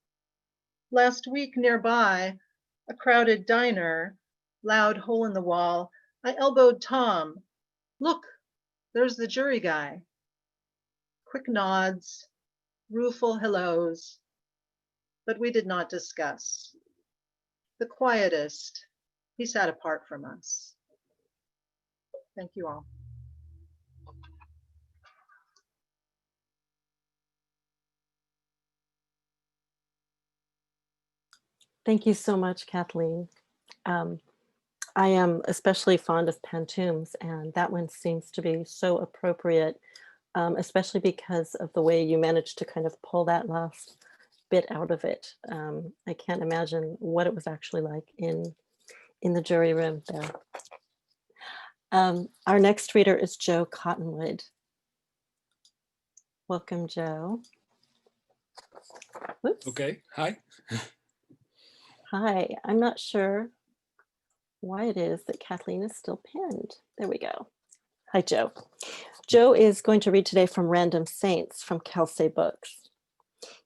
Last week nearby, a crowded diner, loud hole in the wall, I elbowed Tom. Look, there's the jury guy. Quick nods, rueful hellos, but we did not discuss. The Quietist, he sat apart from us. Thank you all. Thank you so much, Kathleen. I am especially fond of pantoums, and that one seems to be so appropriate, especially because of the way you managed to kind of pull that last bit out of it. I can't imagine what it was actually like in the jury room there. Our next reader is Joe Cottonwood. Welcome, Joe. Whoops. Okay, hi. Hi, I'm not sure why it is that Kathleen is still pinned. There we go. Hi, Joe. Joe is going to read today from Random Saints from Kelsey Books.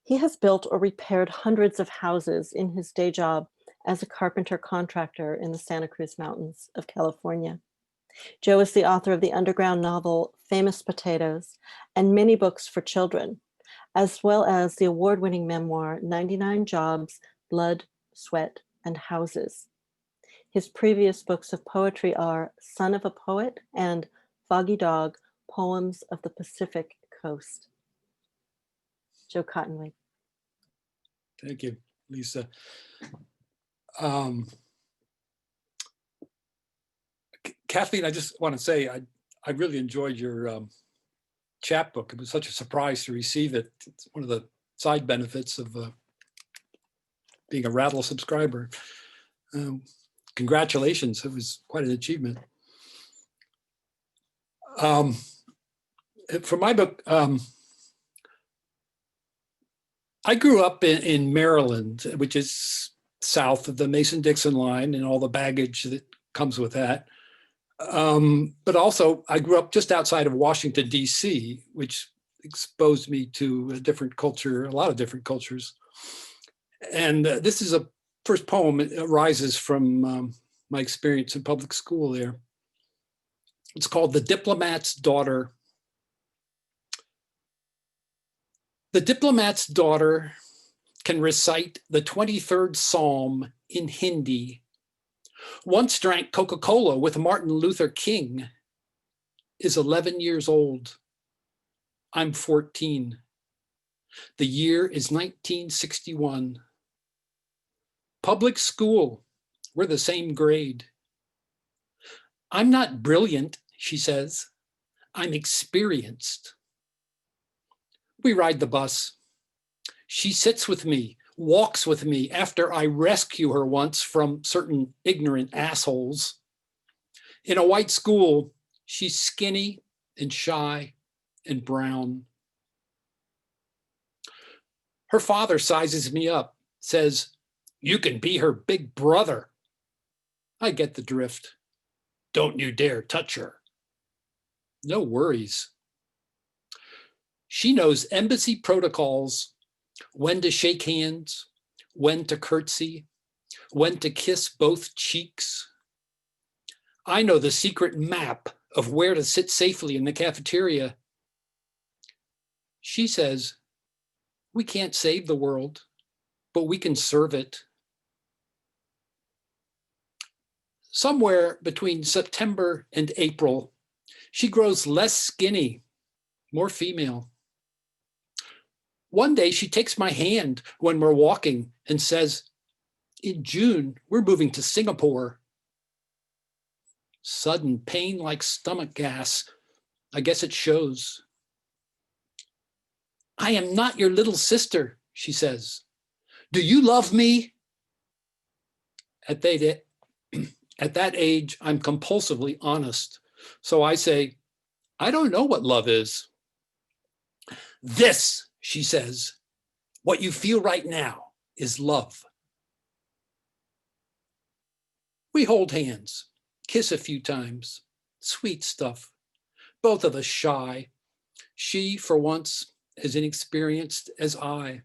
He has built or repaired hundreds of houses in his day job as a carpenter contractor in the Santa Cruz Mountains of California. Joe is the author of the underground novel Famous Potatoes and many books for children, as well as the award-winning memoir 99 Jobs, Blood, Sweat, and Houses. His previous books of poetry are Son of a Poet and Foggy Dog, Poems of the Pacific Coast. Joe Cottonwood. Thank you, Lisa. Kathleen, I just want to say I really enjoyed your chapbook. It was such a surprise to receive it. It's one of the side benefits of being a Rattle subscriber. Congratulations, it was quite an achievement. For my book, I grew up in Maryland, which is south of the Mason-Dixon line and all the baggage that comes with that. But also I grew up just outside of Washington, DC, which exposed me to a different culture, a lot of different cultures. And this is a first poem. It arises from my experience in public school there. It's called The Diplomat's Daughter. The diplomat's daughter can recite the 23rd Psalm in Hindi. Once drank Coca-Cola with Martin Luther King, is 11 years old. I'm 14. The year is 1961. public school. We're the same grade. I'm not brilliant, she says. I'm experienced. We ride the bus. She sits with me, walks with me after I rescue her once from certain ignorant assholes. In a white school, she's skinny and shy and brown. Her father sizes me up, says, "You can be her big brother." I get the drift. Don't you dare touch her. No worries. She knows embassy protocols, when to shake hands, when to curtsy, when to kiss both cheeks. I know the secret map of where to sit safely in the cafeteria. She says, we can't save the world, but we can serve it. Somewhere between September and April, she grows less skinny, more female. One day she takes my hand when we're walking and says, in June, we're moving to Singapore. Sudden pain like stomach gas. I guess it shows. I am not your little sister, she says. Do you love me? At that age, I'm compulsively honest. So I say, I don't know what love is. This, she says, what you feel right now is love. We hold hands, kiss a few times, sweet stuff. Both of us shy. She, for once, as inexperienced as I.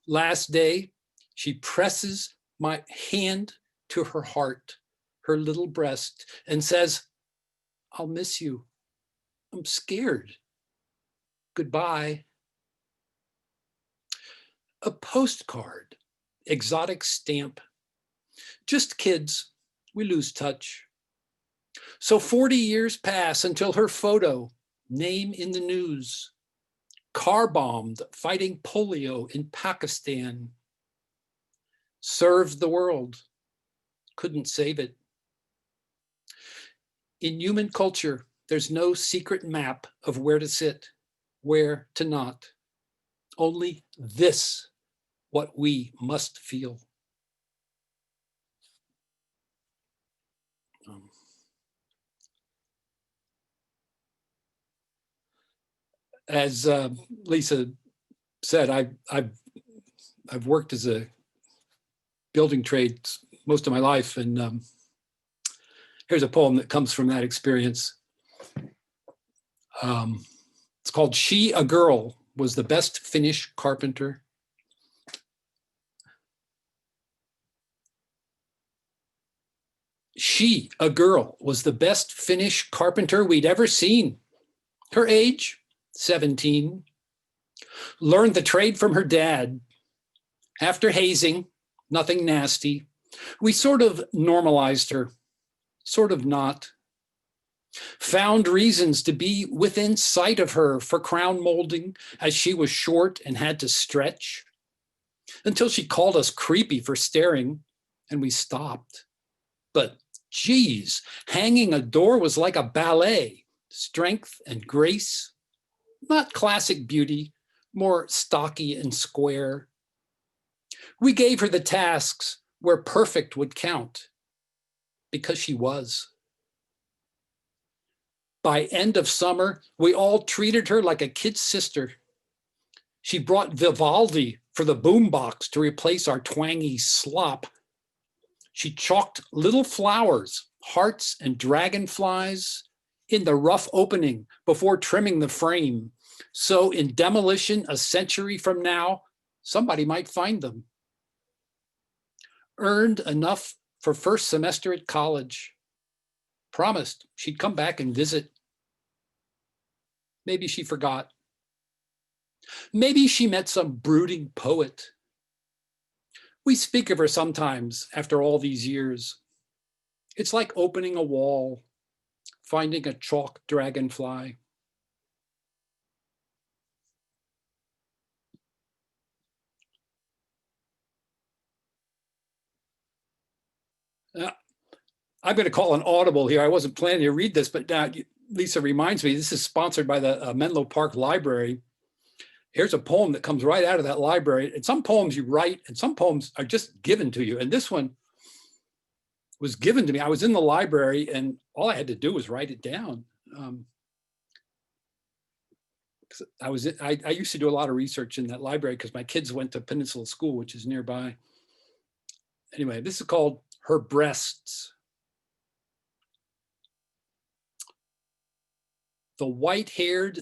Last day, she presses my hand to her heart, her little breast, and says, I'll miss you. I'm scared. Goodbye. A postcard, exotic stamp. Just kids, we lose touch. So 40 years pass until her photo, name in the news. Car bombed, fighting polio in Pakistan. Served the world, couldn't save it. In human culture, there's no secret map of where to sit, where to not. Only this, what we must feel. As Lisa said, I've worked as a building trade most of my life, and here's a poem that comes from that experience. It's called She, a Girl, was the best Finnish carpenter. She, a girl, was the best Finnish carpenter we'd ever seen. Her age, 17. Learned the trade from her dad. After hazing, nothing nasty, we sort of normalized her, sort of not. Found reasons to be within sight of her for crown molding as she was short and had to stretch. Until she called us creepy for staring, and we stopped. But geez, hanging a door was like a ballet, strength and grace. Not classic beauty, more stocky and square. We gave her the tasks where perfect would count, because she was. By end of summer, we all treated her like a kid's sister. She brought Vivaldi for the boombox to replace our twangy slop. She chalked little flowers, hearts and dragonflies in the rough opening before trimming the frame. So in demolition a century from now, somebody might find them. Earned enough for first semester at college. Promised she'd come back and visit. Maybe she forgot. Maybe she met some brooding poet. We speak of her sometimes after all these years. It's like opening a wall, finding a chalk dragonfly. I'm going to call an audible here. I wasn't planning to read this, but now Lisa reminds me, this is sponsored by the Menlo Park Library. Here's a poem that comes right out of that library. And some poems you write and some poems are just given to you. And this one was given to me. I was in the library and all I had to do was write it down. I used to do a lot of research in that library because my kids went to Peninsula School, which is nearby. Anyway, this is called Her Breasts. The white-haired,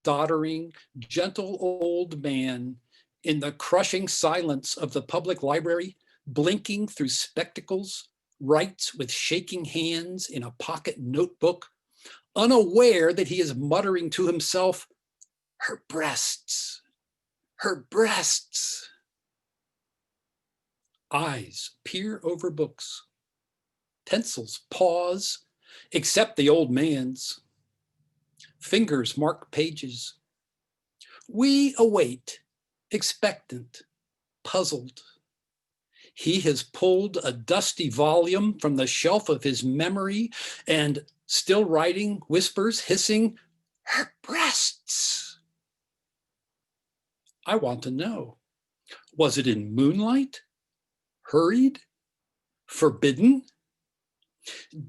doddering, gentle old man in the crushing silence of the public library, blinking through spectacles, writes with shaking hands in a pocket notebook, unaware that he is muttering to himself, her breasts, her breasts. Eyes peer over books. Pencils pause, except the old man's. Fingers mark pages. We await, expectant, puzzled. He has pulled a dusty volume from the shelf of his memory and, still writing, whispers, hissing, her breasts. I want to know, was it in moonlight? Hurried? Forbidden?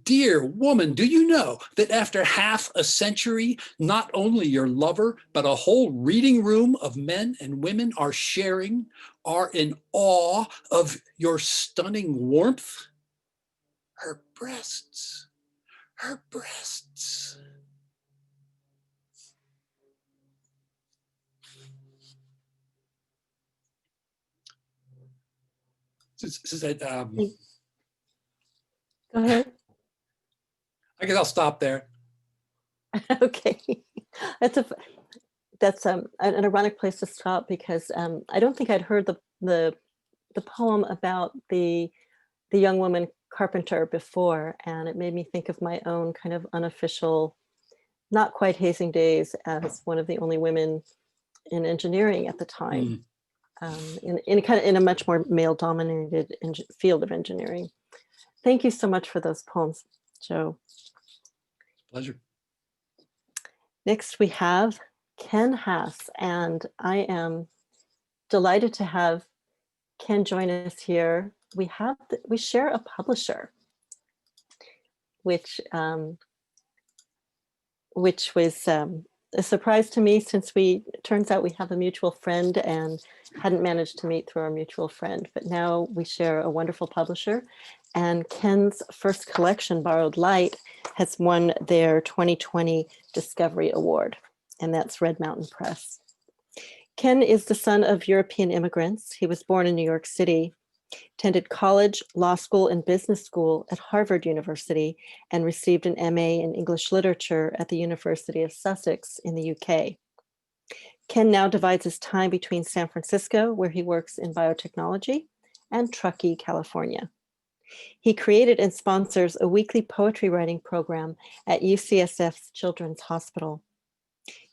Dear woman, do you know that after half a century, not only your lover, but a whole reading room of men and women are in awe of your stunning warmth? Her breasts, her breasts. Go ahead. I guess I'll stop there. Okay. That's an ironic place to stop because I don't think I'd heard the poem about the young woman carpenter before, and it made me think of my own kind of unofficial, not quite hazing days as one of the only women in engineering at the time, in a much more male-dominated field of engineering. Thank you so much for those poems, Joe. Pleasure. Next, we have Ken Haas, and I am delighted to have Ken join us here. We share a publisher, which was a surprise to me since turns out we have a mutual friend and hadn't managed to meet through our mutual friend, but now we share a wonderful publisher. And Ken's first collection, Borrowed Light, has won their 2020 Discovery Award, and that's Red Mountain Press. Ken is the son of European immigrants. He was born in New York City, attended college, law school, and business school at Harvard University, and received an MA in English literature at the University of Sussex in the UK. Ken now divides his time between San Francisco, where he works in biotechnology, and Truckee, California. He created and sponsors a weekly poetry writing program at UCSF's Children's Hospital.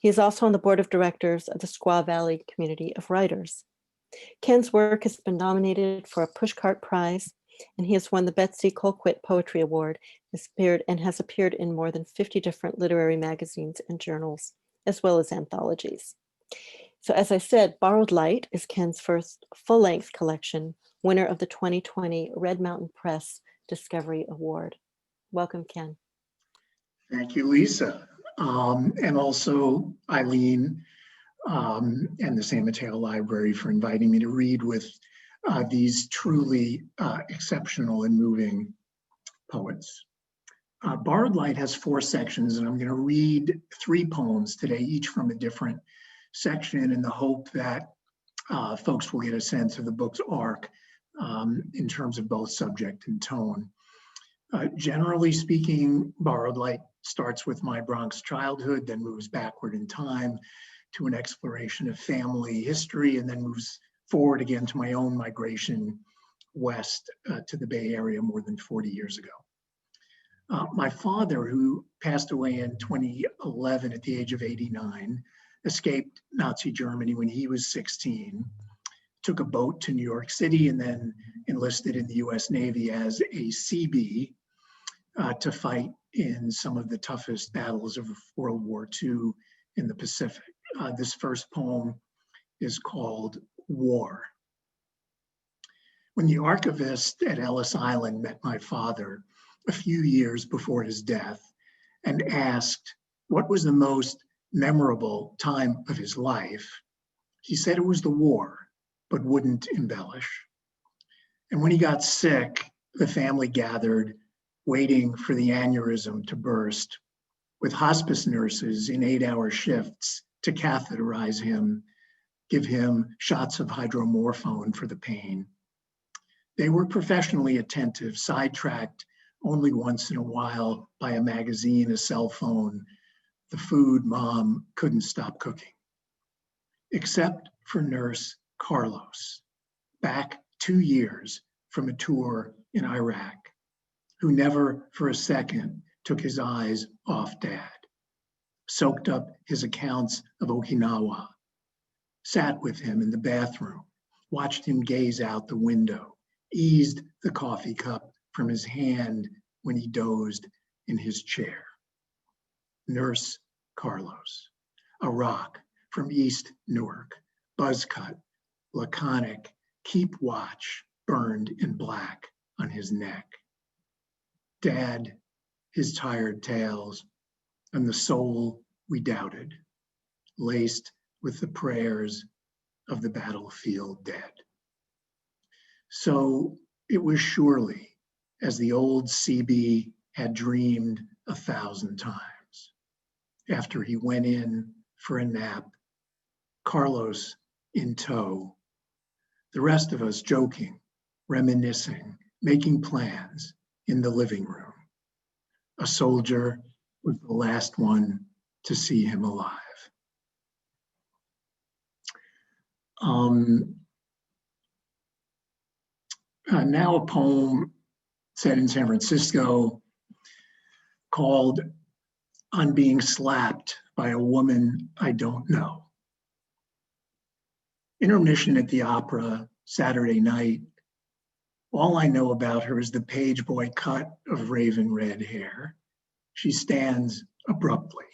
He is also on the board of directors of the Squaw Valley Community of Writers. Ken's work has been nominated for a Pushcart Prize, and he has won the Betsy Colquitt Poetry Award, and has appeared in more than 50 different literary magazines and journals, as well as anthologies. So as I said, Borrowed Light is Ken's first full-length collection, winner of the 2020 Red Mountain Press Discovery Award. Welcome, Ken. Thank you, Lisa. And also Eileen and the San Mateo Library for inviting me to read with these truly exceptional and moving poets. Borrowed Light has 4 sections, and I'm going to read 3 poems today, each from a different section, in the hope that folks will get a sense of the book's arc in terms of both subject and tone. Generally speaking, Borrowed Light starts with my Bronx childhood, then moves backward in time to an exploration of family history, and then moves forward again to my own migration west to the Bay Area more than 40 years ago. My father, who passed away in 2011 at the age of 89, escaped Nazi Germany when he was 16 took a boat to New York City, and then enlisted in the US Navy as a Seabee to fight in some of the toughest battles of World War II in the Pacific. This first poem is called War. When the archivist at Ellis Island met my father a few years before his death and asked what was the most memorable time of his life, he said it was the war, but wouldn't embellish. And when he got sick, the family gathered, waiting for the aneurysm to burst, with hospice nurses in 8-hour shifts to catheterize him, give him shots of hydromorphone for the pain. They were professionally attentive, sidetracked only once in a while by a magazine, a cell phone, the food mom couldn't stop cooking. Except for Nurse Carlos, back 2 years from a tour in Iraq, who never for a second took his eyes off Dad, soaked up his accounts of Okinawa, sat with him in the bathroom, watched him gaze out the window, eased the coffee cup from his hand when he dozed in his chair. Nurse Carlos, a rock from East Newark, buzz cut, laconic, keep watch burned in black on his neck. Dad, his tired tales, and the soul we doubted, laced with the prayers of the battlefield dead. So it was surely as the old CB had dreamed 1,000 times. After he went in for a nap, Carlos in tow, the rest of us joking, reminiscing, making plans in the living room. A soldier was the last one to see him alive. Now a poem set in San Francisco called On Being Slapped by a Woman I Don't Know. Intermission at the opera, Saturday night. All I know about her is the page boy cut of raven red hair. She stands abruptly,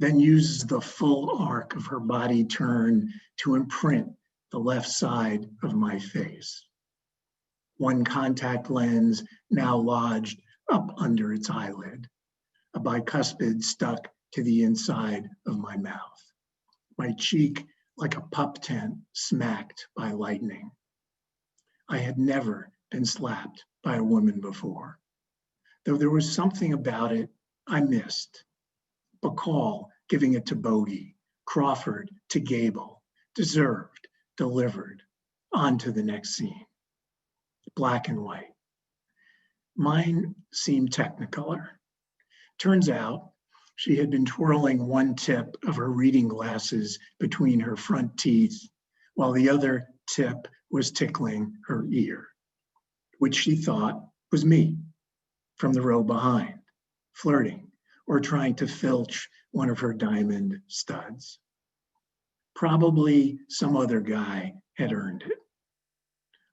then uses the full arc of her body turn to imprint the left side of my face. One contact lens now lodged up under its eyelid, a bicuspid stuck to the inside of my mouth. My cheek like a pup tent smacked by lightning. I had never been slapped by a woman before, though there was something about it I missed. Bacall giving it to Bogey, Crawford to Gable, deserved, delivered, on to the next scene. Black and white. Mine seemed technicolor. Turns out she had been twirling one tip of her reading glasses between her front teeth, while the other tip was tickling her ear, which she thought was me from the row behind, flirting or trying to filch one of her diamond studs. Probably some other guy had earned it,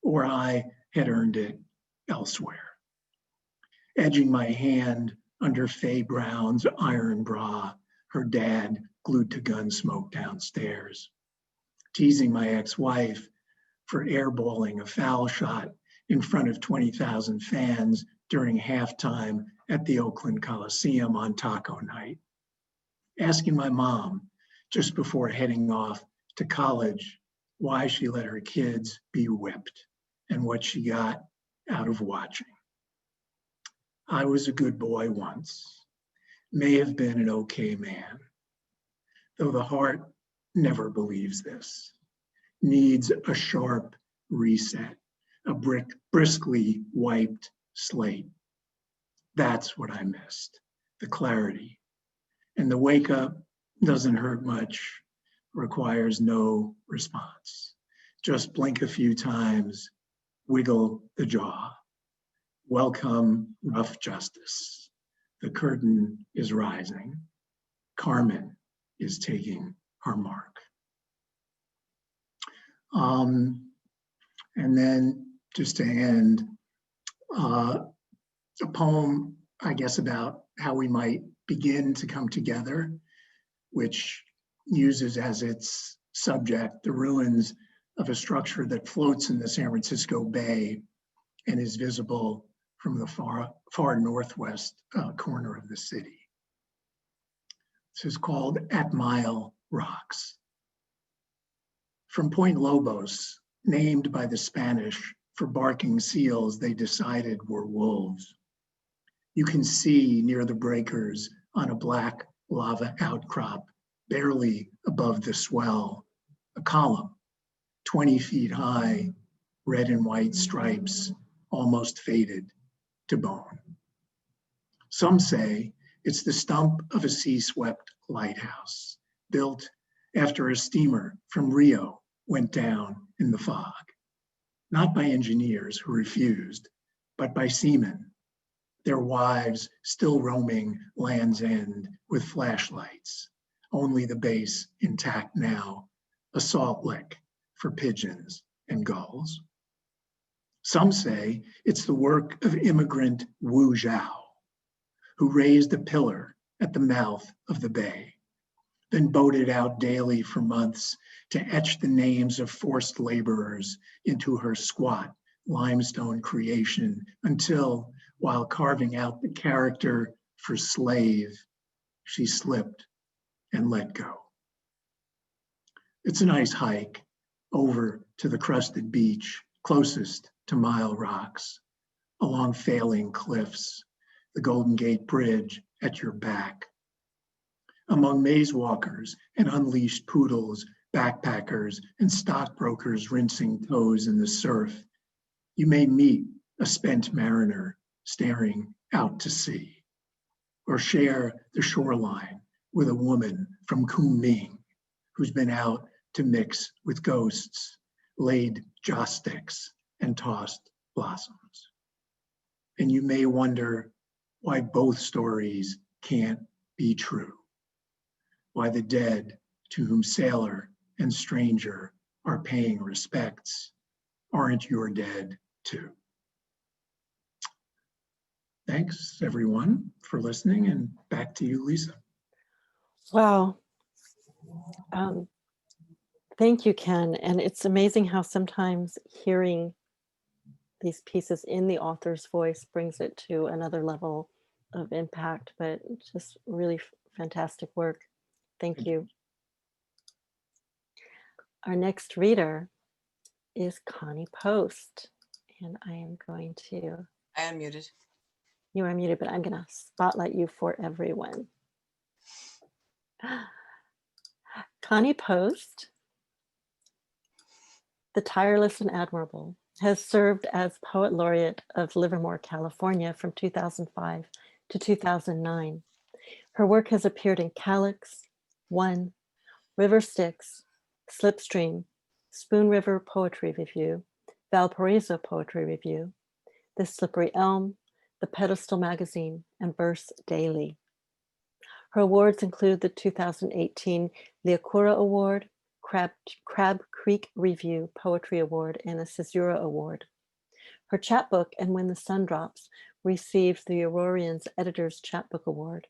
or I had earned it elsewhere. Edging my hand under Faye Brown's iron bra, her dad glued to gun smoke downstairs. Teasing my ex-wife for airballing a foul shot in front of 20,000 fans during halftime at the Oakland Coliseum on taco night. Asking my mom just before heading off to college why she let her kids be whipped and what she got out of watching. I was a good boy once, may have been an okay man, though the heart never believes this, needs a sharp reset, a briskly wiped slate. That's what I missed, the clarity. And the wake up doesn't hurt much, requires no response. Just blink a few times, wiggle the jaw. Welcome, rough justice. The curtain is rising. Carmen is taking her mark. And then just to end, a poem, I guess, about how we might begin to come together, which uses as its subject the ruins of a structure that floats in the San Francisco Bay and is visible from the far northwest corner of the city. This is called At Mile Rocks. From Point Lobos, named by the Spanish for barking seals they decided were wolves, you can see near the breakers on a black lava outcrop, barely above the swell, a column, 20 feet high, red and white stripes, almost faded to bone. Some say it's the stump of a sea-swept lighthouse, built after a steamer from Rio went down in the fog, not by engineers who refused, but by seamen, their wives still roaming Land's End with flashlights, only the base intact now, a salt lick for pigeons and gulls. Some say it's the work of immigrant Wu Zhao, who raised a pillar at the mouth of the bay, then boated out daily for months to etch the names of forced laborers into her squat limestone creation until, while carving out the character for slave, she slipped and let go. It's a nice hike over to the crusted beach closest to Mile Rocks, along failing cliffs, the Golden Gate Bridge at your back. Among maze walkers and unleashed poodles, backpackers, and stockbrokers rinsing toes in the surf, you may meet a spent mariner staring out to sea, or share the shoreline with a woman from Kunming who's been out to mix with ghosts, laid joss sticks, and tossed blossoms. And you may wonder why both stories can't be true, why the dead to whom sailor and stranger are paying respects aren't your dead too. Thanks everyone for listening, and back to you, Lisa. Wow. Thank you, Ken. And it's amazing how sometimes hearing these pieces in the author's voice brings it to another level of impact, but just really fantastic work. Thank you. Our next reader is Connie Post, and I am going to... I am muted. You are muted, but I'm going to spotlight you for everyone. Connie Post, the tireless and admirable, has served as Poet Laureate of Livermore, California from 2005 to 2009. Her work has appeared in Calyx, One, River Styx, Slipstream, Spoon River Poetry Review, Valparaiso Poetry Review, The Slippery Elm, The Pedestal Magazine, and Verse Daily. Her awards include the 2018 Liakura Award, Crab Creek Review Poetry Award, and the Caesura Award. Her chapbook, And When the Sun Drops, received the Aurorian's Editor's Chapbook Award.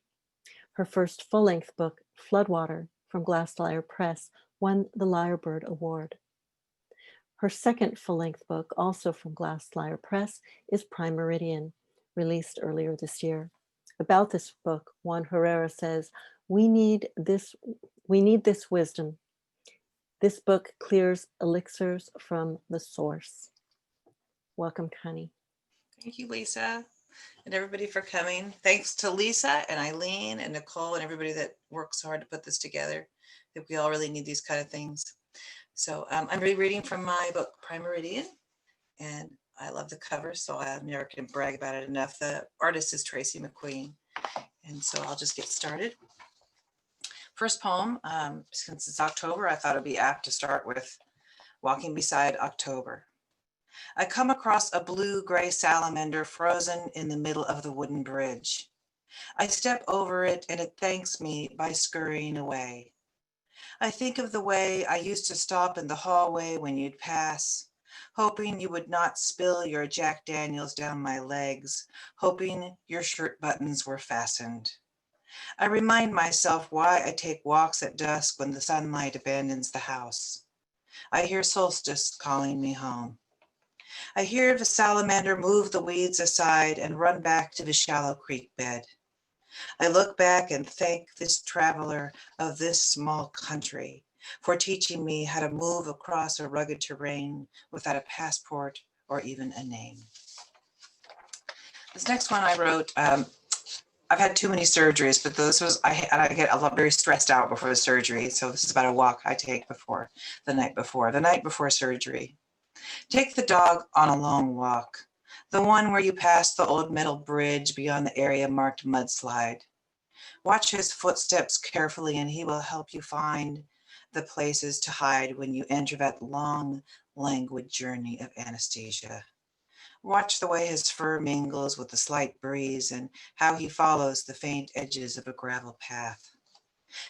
Her first full-length book, Floodwater, from Glass Lyre Press, won the Lyrebird Award. Her second full-length book, also from Glass Lyre Press, is Prime Meridian, released earlier this year. About this book, Juan Herrera says, we need this wisdom. This book clears elixirs from the source. Welcome, Connie. Thank you, Lisa, and everybody for coming. Thanks to Lisa and Eileen and Nicole and everybody that works hard to put this together. I think we all really need these kind of things. So I'm rereading from my book, Prime Meridian, and I love the cover, so I never can brag about it enough. The artist is Tracy McQueen, and so I'll just get started. First poem, since it's October, I thought it'd be apt to start with Walking Beside October. I come across a blue-gray salamander frozen in the middle of the wooden bridge. I step over it and it thanks me by scurrying away. I think of the way I used to stop in the hallway when you'd pass. hoping you would not spill your Jack Daniels down my legs, hoping your shirt buttons were fastened. I remind myself why I take walks at dusk when the sunlight abandons the house. I hear solstice calling me home. I hear the salamander move the weeds aside and run back to the shallow creek bed. I look back and thank this traveler of this small country for teaching me how to move across a rugged terrain without a passport or even a name. This next one I wrote, I've had too many surgeries, but this was, I get a lot very stressed out before the surgery. So this is about a walk I take the night before surgery. Take the dog on a long walk, the one where you pass the old metal bridge beyond the area marked mudslide. Watch his footsteps carefully and he will help you find the places to hide when you enter that long, languid journey of anesthesia. Watch the way his fur mingles with the slight breeze and how he follows the faint edges of a gravel path.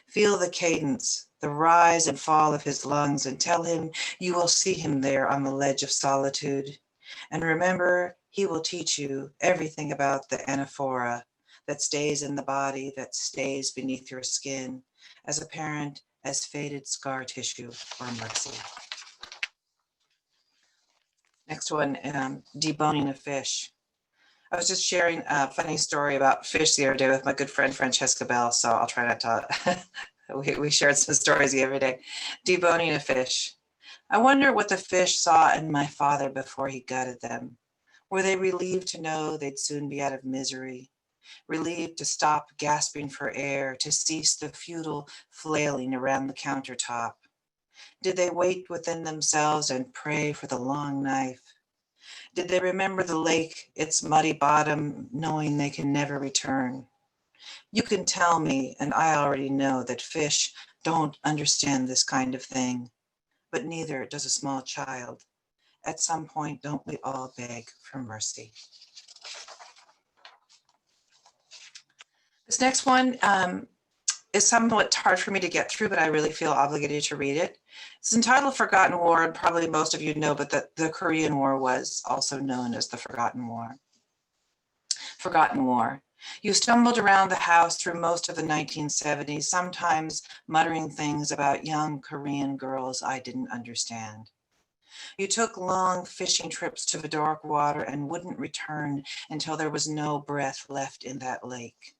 Feel the cadence, the rise and fall of his lungs, and tell him you will see him there on the ledge of solitude. And remember, he will teach you everything about the anaphora that stays in the body, that stays beneath your skin, as apparent as faded scar tissue or mercy. Next one, deboning a fish. I was just sharing a funny story about fish the other day with my good friend Francesca Bell, so I'll try not to, we shared some stories the other day. Deboning a fish. I wonder what the fish saw in my father before he gutted them. Were they relieved to know they'd soon be out of misery? Relieved to stop gasping for air, to cease the futile flailing around the countertop? Did they wait within themselves and pray for the long knife? Did they remember the lake, its muddy bottom, knowing they can never return? You can tell me, and I already know, that fish don't understand this kind of thing, but neither does a small child. At some point, don't we all beg for mercy? This next one is somewhat hard for me to get through, but I really feel obligated to read it. It's entitled Forgotten War, and probably most of you know, but the Korean War was also known as the Forgotten War. Forgotten War. You stumbled around the house through most of the 1970s, sometimes muttering things about young Korean girls I didn't understand. You took long fishing trips to the dark water and wouldn't return until there was no breath left in that lake.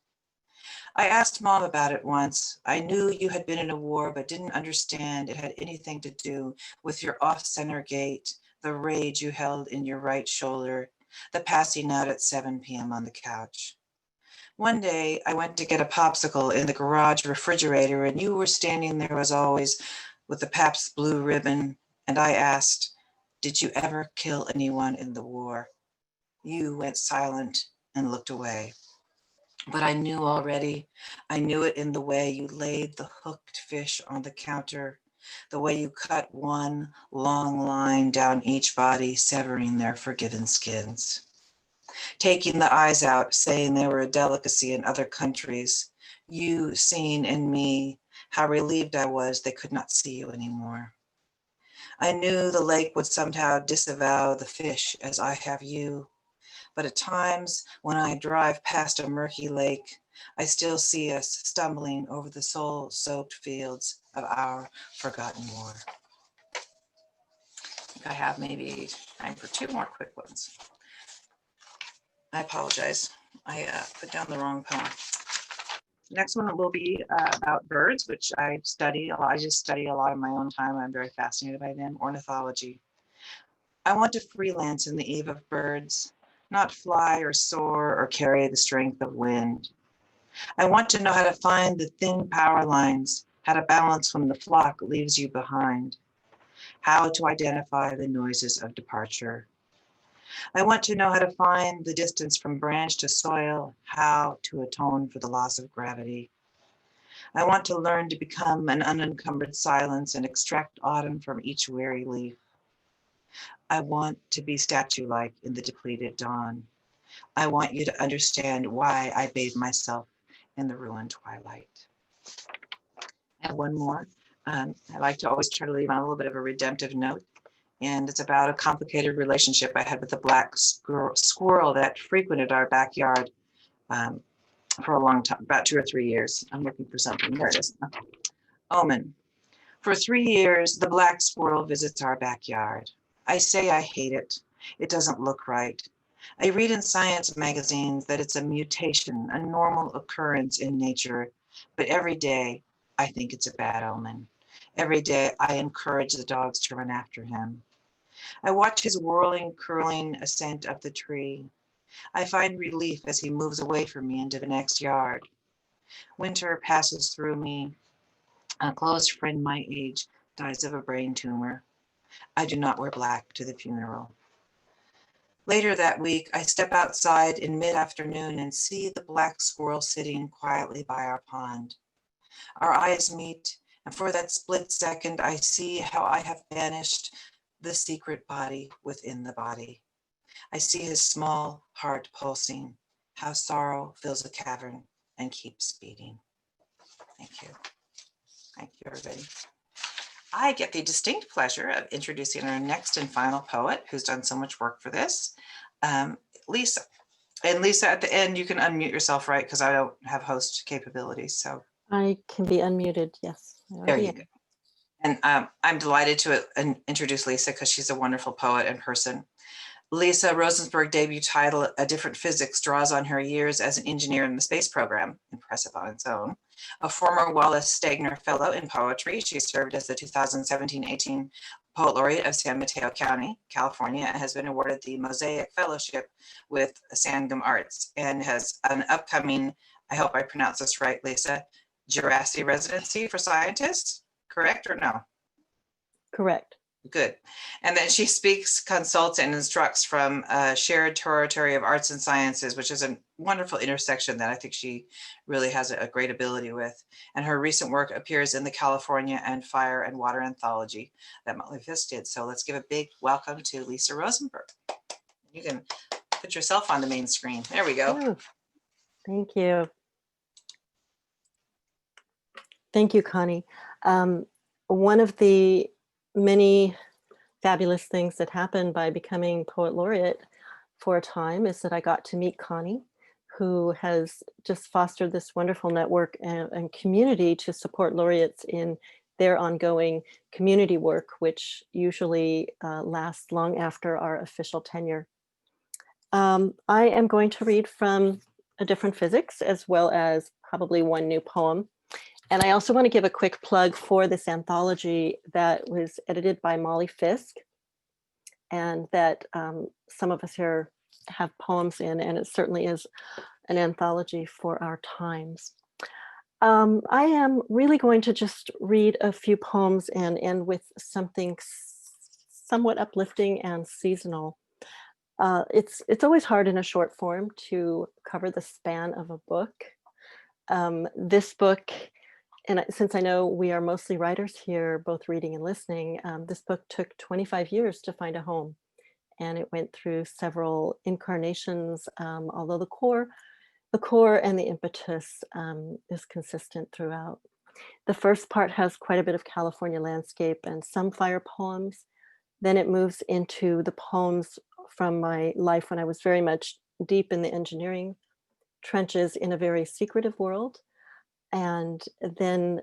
I asked Mom about it once. I knew you had been in a war, but didn't understand it had anything to do with your off-center gait, the rage you held in your right shoulder, the passing out at 7 p.m. on the couch. One day, I went to get a popsicle in the garage refrigerator, and you were standing there as always with the Pabst Blue Ribbon, and I asked, "Did you ever kill anyone in the war?" You went silent and looked away. But I knew already. I knew it in the way you laid the hooked fish on the counter, the way you cut one long line down each body, severing their forgiven skins. Taking the eyes out, saying they were a delicacy in other countries. You seeing in me how relieved I was they could not see you anymore. I knew the lake would somehow disavow the fish as I have you. But at times when I drive past a murky lake, I still see us stumbling over the soul-soaked fields of our forgotten war. I think I have maybe time for two more quick ones. I apologize. I put down the wrong poem. Next one will be about birds, which I study a lot. I just study a lot in my own time. I'm very fascinated by them. Ornithology. I want to freelance in the eve of birds, not fly or soar or carry the strength of wind. I want to know how to find the thin power lines, how to balance when the flock leaves you behind, how to identify the noises of departure. I want to know how to find the distance from branch to soil, how to atone for the loss of gravity. I want to learn to become an unencumbered silence and extract autumn from each weary leaf. I want to be statue-like in the depleted dawn. I want you to understand why I bathe myself in the ruined twilight. And one more. I like to always try to leave on a little bit of a redemptive note. And it's about a complicated relationship I had with a black squirrel that frequented our backyard for a long time, about 2 or 3 years. I'm looking for something. There it is. Omen. For 3 years, the black squirrel visits our backyard. I say I hate it. It doesn't look right. I read in science magazines that it's a mutation, a normal occurrence in nature, but every day I think it's a bad omen. Every day I encourage the dogs to run after him. I watch his whirling, curling ascent up the tree. I find relief as he moves away from me into the next yard. Winter passes through me. A close friend my age dies of a brain tumor. I do not wear black to the funeral. Later that week, I step outside in mid-afternoon and see the black squirrel sitting quietly by our pond. Our eyes meet, and for that split second, I see how I have banished the secret body within the body. I see his small heart pulsing, how sorrow fills a cavern and keeps beating. Thank you. Thank you, everybody. I get the distinct pleasure of introducing our next and final poet who's done so much work for this, Lisa. And Lisa, at the end, you can unmute yourself, right? Because I don't have host capabilities. So I can be unmuted, yes. I there already you am. go. And I'm delighted to introduce Lisa because she's a wonderful poet in person. Lisa Rosenberg debut title, A Different Physics, draws on her years as an engineer in the space program, impressive on its own. A former Wallace Stegner Fellow in Poetry, she served as the 2017-18 Poet Laureate of San Mateo County, California, and has been awarded the Mosaic Fellowship with Sangam Arts, and has an upcoming, I hope I pronounce this right, Lisa, Jurassic residency for scientists, correct or no? Correct. Good. And then she speaks, consults, and instructs from a shared territory of arts and sciences, which is a wonderful intersection that I think she really has a great ability with. And her recent work appears in the California and Fire and Water Anthology that Motley Fist did. So let's give a big welcome to Lisa Rosenberg. You can put yourself on the main screen. There we go. Oh, thank you. Thank you, Connie. One of the many fabulous things that happened by becoming Poet Laureate for a time is that I got to meet Connie, who has just fostered this wonderful network and community to support laureates in their ongoing community work, which usually lasts long after our official tenure. I am going to read from A Different Physics, as well as probably one new poem. And I also want to give a quick plug for this anthology that was edited by Molly Fisk, and that some of us here have poems in, and it certainly is an anthology for our times. I am really going to just read a few poems and end with something somewhat uplifting and seasonal. It's always hard in a short form to cover the span of a book. This book, and since I know we are mostly writers here, both reading and listening, this book took 25 years to find a home, and it went through several incarnations, although the core and the impetus is consistent throughout. The first part has quite a bit of California landscape and some fire poems. Then it moves into the poems from my life when I was very much deep in the engineering trenches in a very secretive world. And then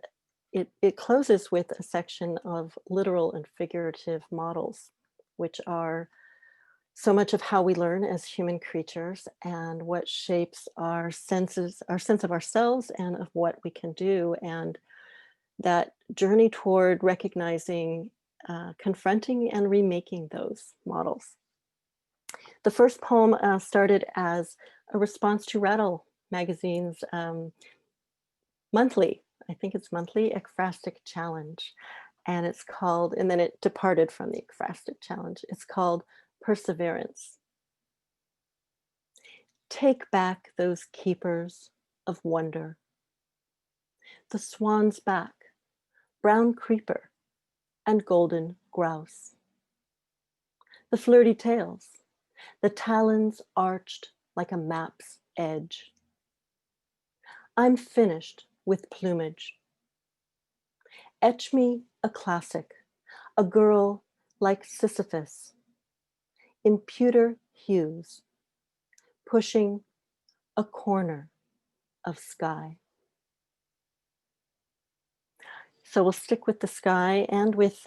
it closes with a section of literal and figurative models, which are so much of how we learn as human creatures and what shapes our senses, our sense of ourselves and of what we can do. And that journey toward recognizing, confronting and remaking those models. The first poem started as a response to Rattle magazine's monthly, I think it's monthly, ekphrastic challenge. And it's called, and then it departed from the ekphrastic challenge. It's called Perseverance. Take back those keepers of wonder. The swan's back, brown creeper, and golden grouse. The flirty tails, the talons arched like a map's edge. I'm finished with plumage. Etch me a classic, a girl like Sisyphus, in pewter hues, pushing a corner of sky. So we'll stick with the sky and with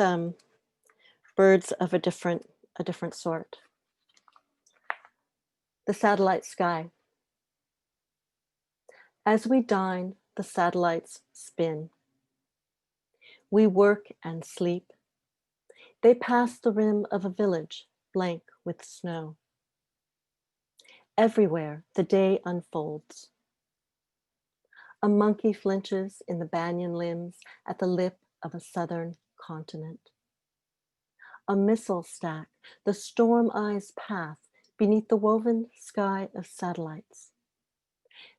birds of a different sort. The satellite sky. As we dine, the satellites spin. We work and sleep. They pass the rim of a village blank with snow. Everywhere the day unfolds. A monkey flinches in the banyan limbs at the lip of a southern continent. A missile stack, the storm eye's path beneath the woven sky of satellites.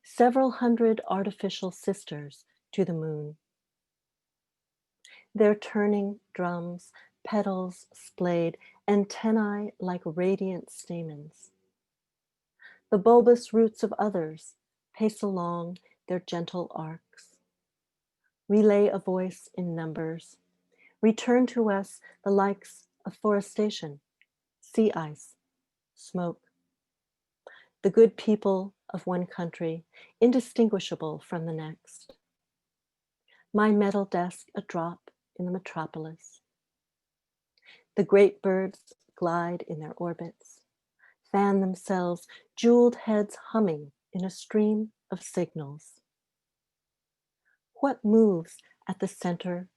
Several hundred artificial sisters to the moon. Their turning drums, petals splayed, antennae like radiant stamens. The bulbous roots of others pace along their gentle arcs. Relay a voice in numbers. Return to us the likes of forestation, sea ice, smoke. The good people of one country, indistinguishable from the next. My metal desk a drop in the metropolis. The great birds glide in their orbits, fan themselves, jeweled heads humming in a stream of signals. What moves at the center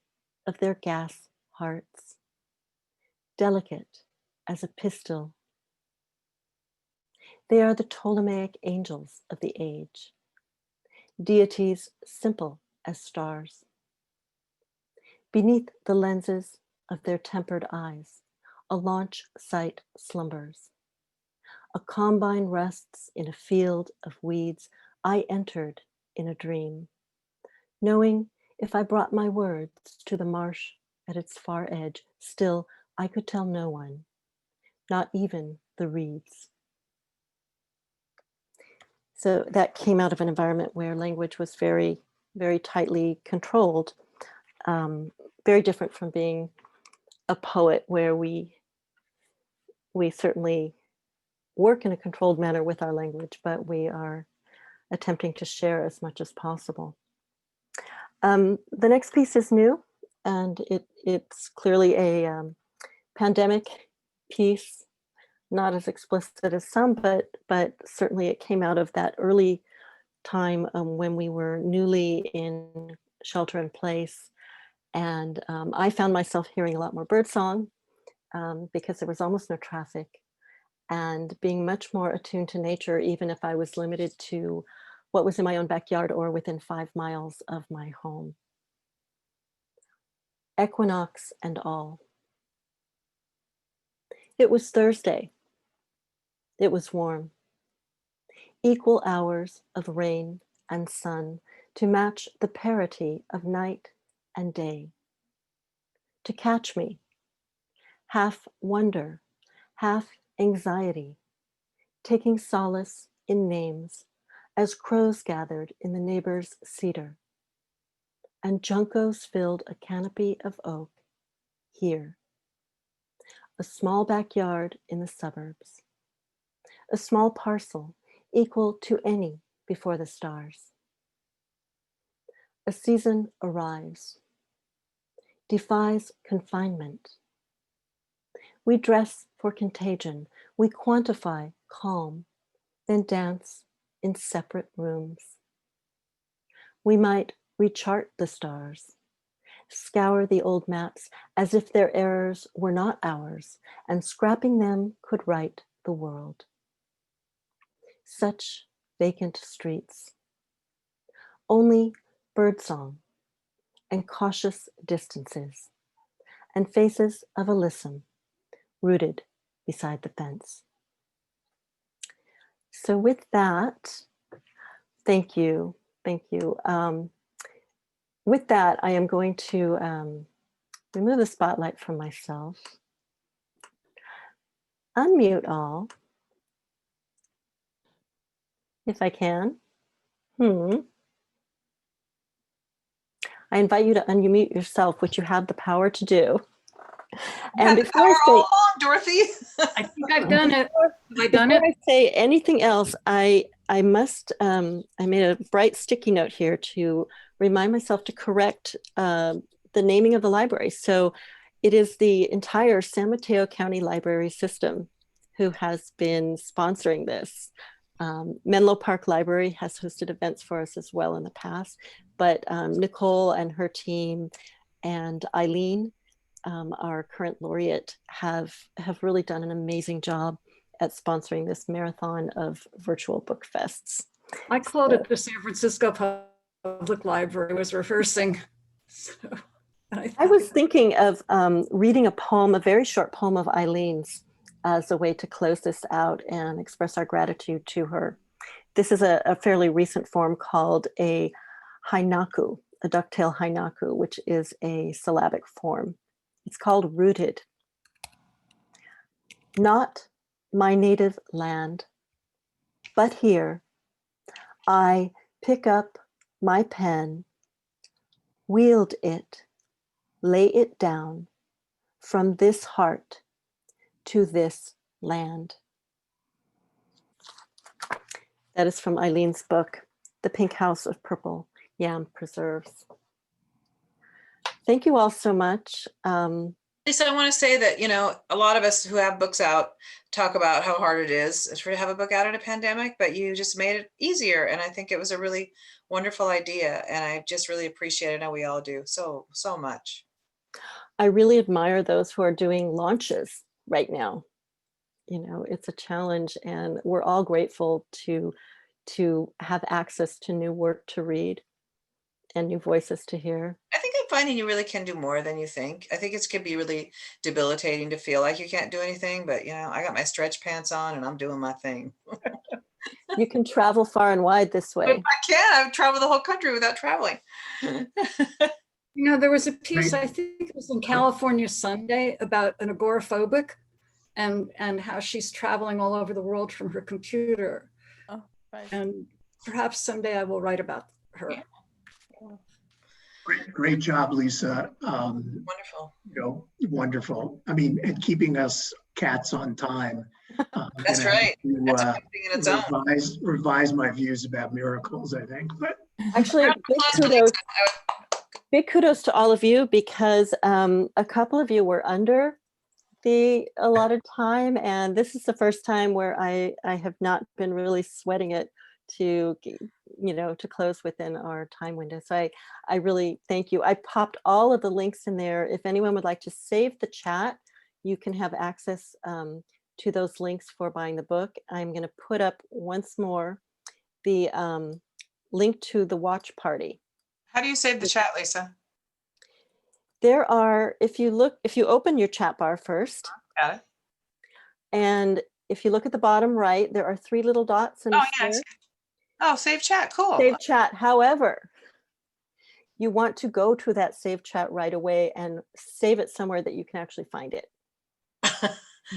of their gas hearts? Delicate as a pistol. They are the Ptolemaic angels of the age, deities simple as stars. Beneath the lenses of their tempered eyes, a launch site slumbers. A combine rests in a field of weeds. I entered in a dream, knowing if I brought my words to the marsh at its far edge, still I could tell no one, not even the reeds. So that came out of an environment where language was very, very tightly controlled, very different from being a poet where we certainly work in a controlled manner with our language, but we are attempting to share as much as possible. The next piece is new, and it's clearly a pandemic piece, not as explicit as some, but certainly it came out of that early time when we were newly in shelter in place. And I found myself hearing a lot more birdsong because there was almost no traffic, and being much more attuned to nature, even if I was limited to what was in my own backyard or within 5 miles of my home. Equinox and all. It was Thursday. It was warm. Equal hours of rain and sun to match the parity of night and day. To catch me, half wonder, half anxiety, taking solace in names as crows gathered in the neighbor's cedar. And juncos filled a canopy of oak here. A small backyard in the suburbs. A small parcel equal to any before the stars. A season arrives, defies confinement. We dress for contagion, we quantify calm, then dance in separate rooms. We might rechart the stars, scour the old maps as if their errors were not ours, and scrapping them could right the world. Such vacant streets. Only birdsong and cautious distances, and faces of Alyssum rooted beside the fence. So with that, thank you. With that, I am going to remove the spotlight from myself, unmute all, if I can. I invite you to unmute yourself, which you have the power to do. And Got the before I power all say, along, Dorothy. I think I've done it. Have I done before it? I say anything else, I must, I made a bright sticky note here to remind myself to correct the naming of the library. So it is the entire San Mateo County Library System who has been sponsoring this. Menlo Park Library has hosted events for us as well in the past, but Nicole and her team and Eileen, our current laureate, have really done an amazing job at sponsoring this marathon of virtual book fests. I called it the San Francisco Public Library was rehearsing. So, I was thinking of reading a poem, a very short poem of Eileen's, as a way to close this out and express our gratitude to her. This is a fairly recent form called a hainaku, a ducktail hainaku, which is a syllabic form. It's called Rooted. Not my native land, but here I pick up my pen, wield it, lay it down from this heart to this land. That is from Eileen's book, The Pink House of Purple Yam Preserves. Thank you all so much. Lisa, I want to say that, a lot of us who have books out talk about how hard it is to have a book out in a pandemic, but you just made it easier. And I think it was a really wonderful idea. And I just really appreciate it. I know we all do so much. I really admire those who are doing launches right now. It's a challenge, and we're all grateful to have access to new work to read and new voices to hear. I think I'm finding you really can do more than you think. I think it can be really debilitating to feel like you can't do anything, but I got my stretch pants on and I'm doing my thing. You can travel far and wide this way. I can. I've traveled the whole country without traveling. There was a piece, I think it was in California Sunday, about an agoraphobic and how she's traveling all over the world from her computer. Oh, right. And perhaps someday I will write about her. Yeah. Great job, Lisa. Wonderful. Wonderful. I mean, and keeping us cats on time. That's right. That's a big thing in its own. Revise my views about miracles, I think. But actually, big kudos to all of you, because a couple of you were under the allotted time, and this is the first time where I have not been really sweating it to close within our time window. So I really thank you. I popped all of the links in there. If anyone would like to save the chat, you can have access to those links for buying the book. I'm going to put up once more the link to the watch party. How do you save the chat, Lisa? There are, if you open your chat bar first, Got it. and if you look at the bottom right, there are 3 little dots in the square. Oh, save chat. Cool. Save chat. However, you want to go to that save chat right away and save it somewhere that you can actually find it.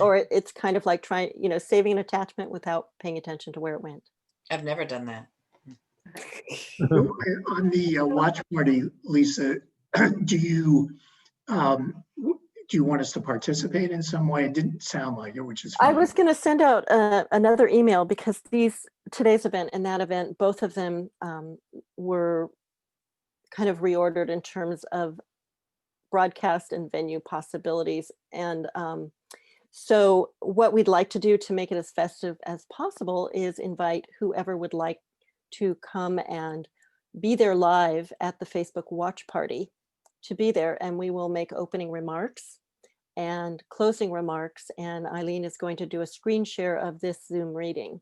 Or it's kind of like saving an attachment without paying attention to where it went. I've never done that. on the watch party, Lisa, do you want us to participate in some way? It didn't sound like it, which is fine. I was going to send out another email, because today's event and that event, both of them were kind of reordered in terms of broadcast and venue possibilities. And so what we'd like to do to make it as festive as possible is invite whoever would like to come and be there live at the Facebook watch party to be there, and we will make opening remarks and closing remarks, and Eileen is going to do a screen share of this Zoom reading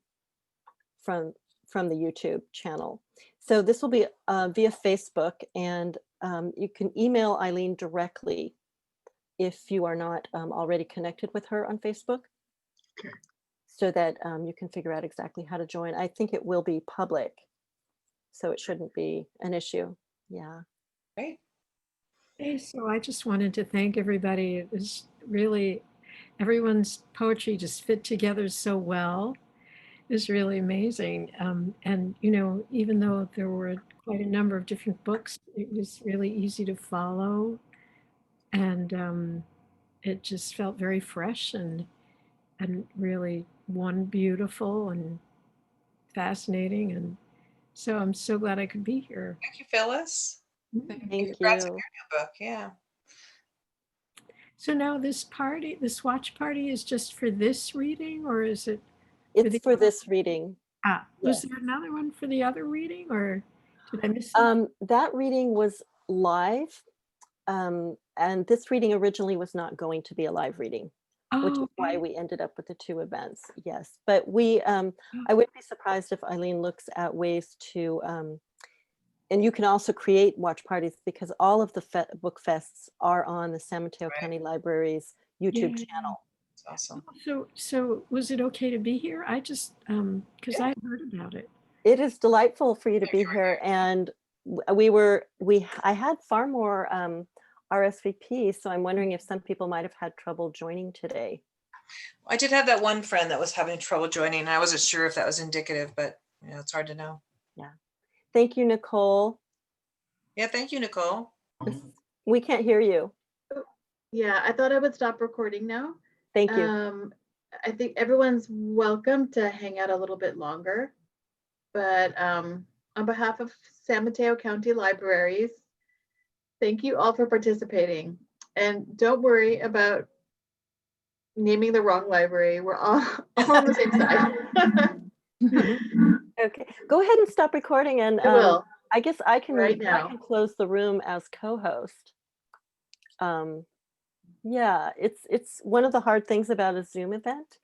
from the YouTube channel. So this will be via Facebook, and you can email Eileen directly if you are not already connected with her on Facebook. Okay. So that you can figure out exactly how to join. I think it will be public, so it shouldn't be an issue. Yeah. Great. Hey, so I just wanted to thank everybody. It was really, everyone's poetry just fit together so well. It was really amazing. And, even though there were quite a number of different books, it was really easy to follow. And it just felt very fresh and really one beautiful and fascinating. And so I'm so glad I could be here. Thank you, Phyllis. Thank Congrats on you. your new book. Yeah. So now this watch party is just for this reading, or is it? It's for this reading. Was Yes. there another one for the other reading, or did I miss it? That reading was live, and this reading originally was not going to be a live reading, which is why okay. we ended up with the 2 events. Yes, but we, I wouldn't be surprised if Eileen looks at ways to, and you can also create watch parties, because all of the book fests are on the San Mateo Right. County Library's YouTube Yeah. channel. It's awesome. So was it okay to be here? I just because Yeah. I heard about it. It is delightful for you to Yeah, be you were here, and I had far more RSVP, so I'm wondering if some people might have had trouble joining today. I did have that one friend that was having trouble joining, and I wasn't sure if that was indicative, but it's hard to know. Yeah. Thank you, Nicole. Yeah, thank you, Nicole. We can't hear you. Yeah, I thought I would stop recording now. Thank you. I think everyone's welcome to hang out a little bit longer, but on behalf of San Mateo County Libraries, thank you all for participating. And don't worry about naming the wrong library. We're all on the same side. Okay, go ahead and stop recording, and I will. I guess I can Right now. I can close the room as co-host. Yeah, it's one of the hard things about a Zoom event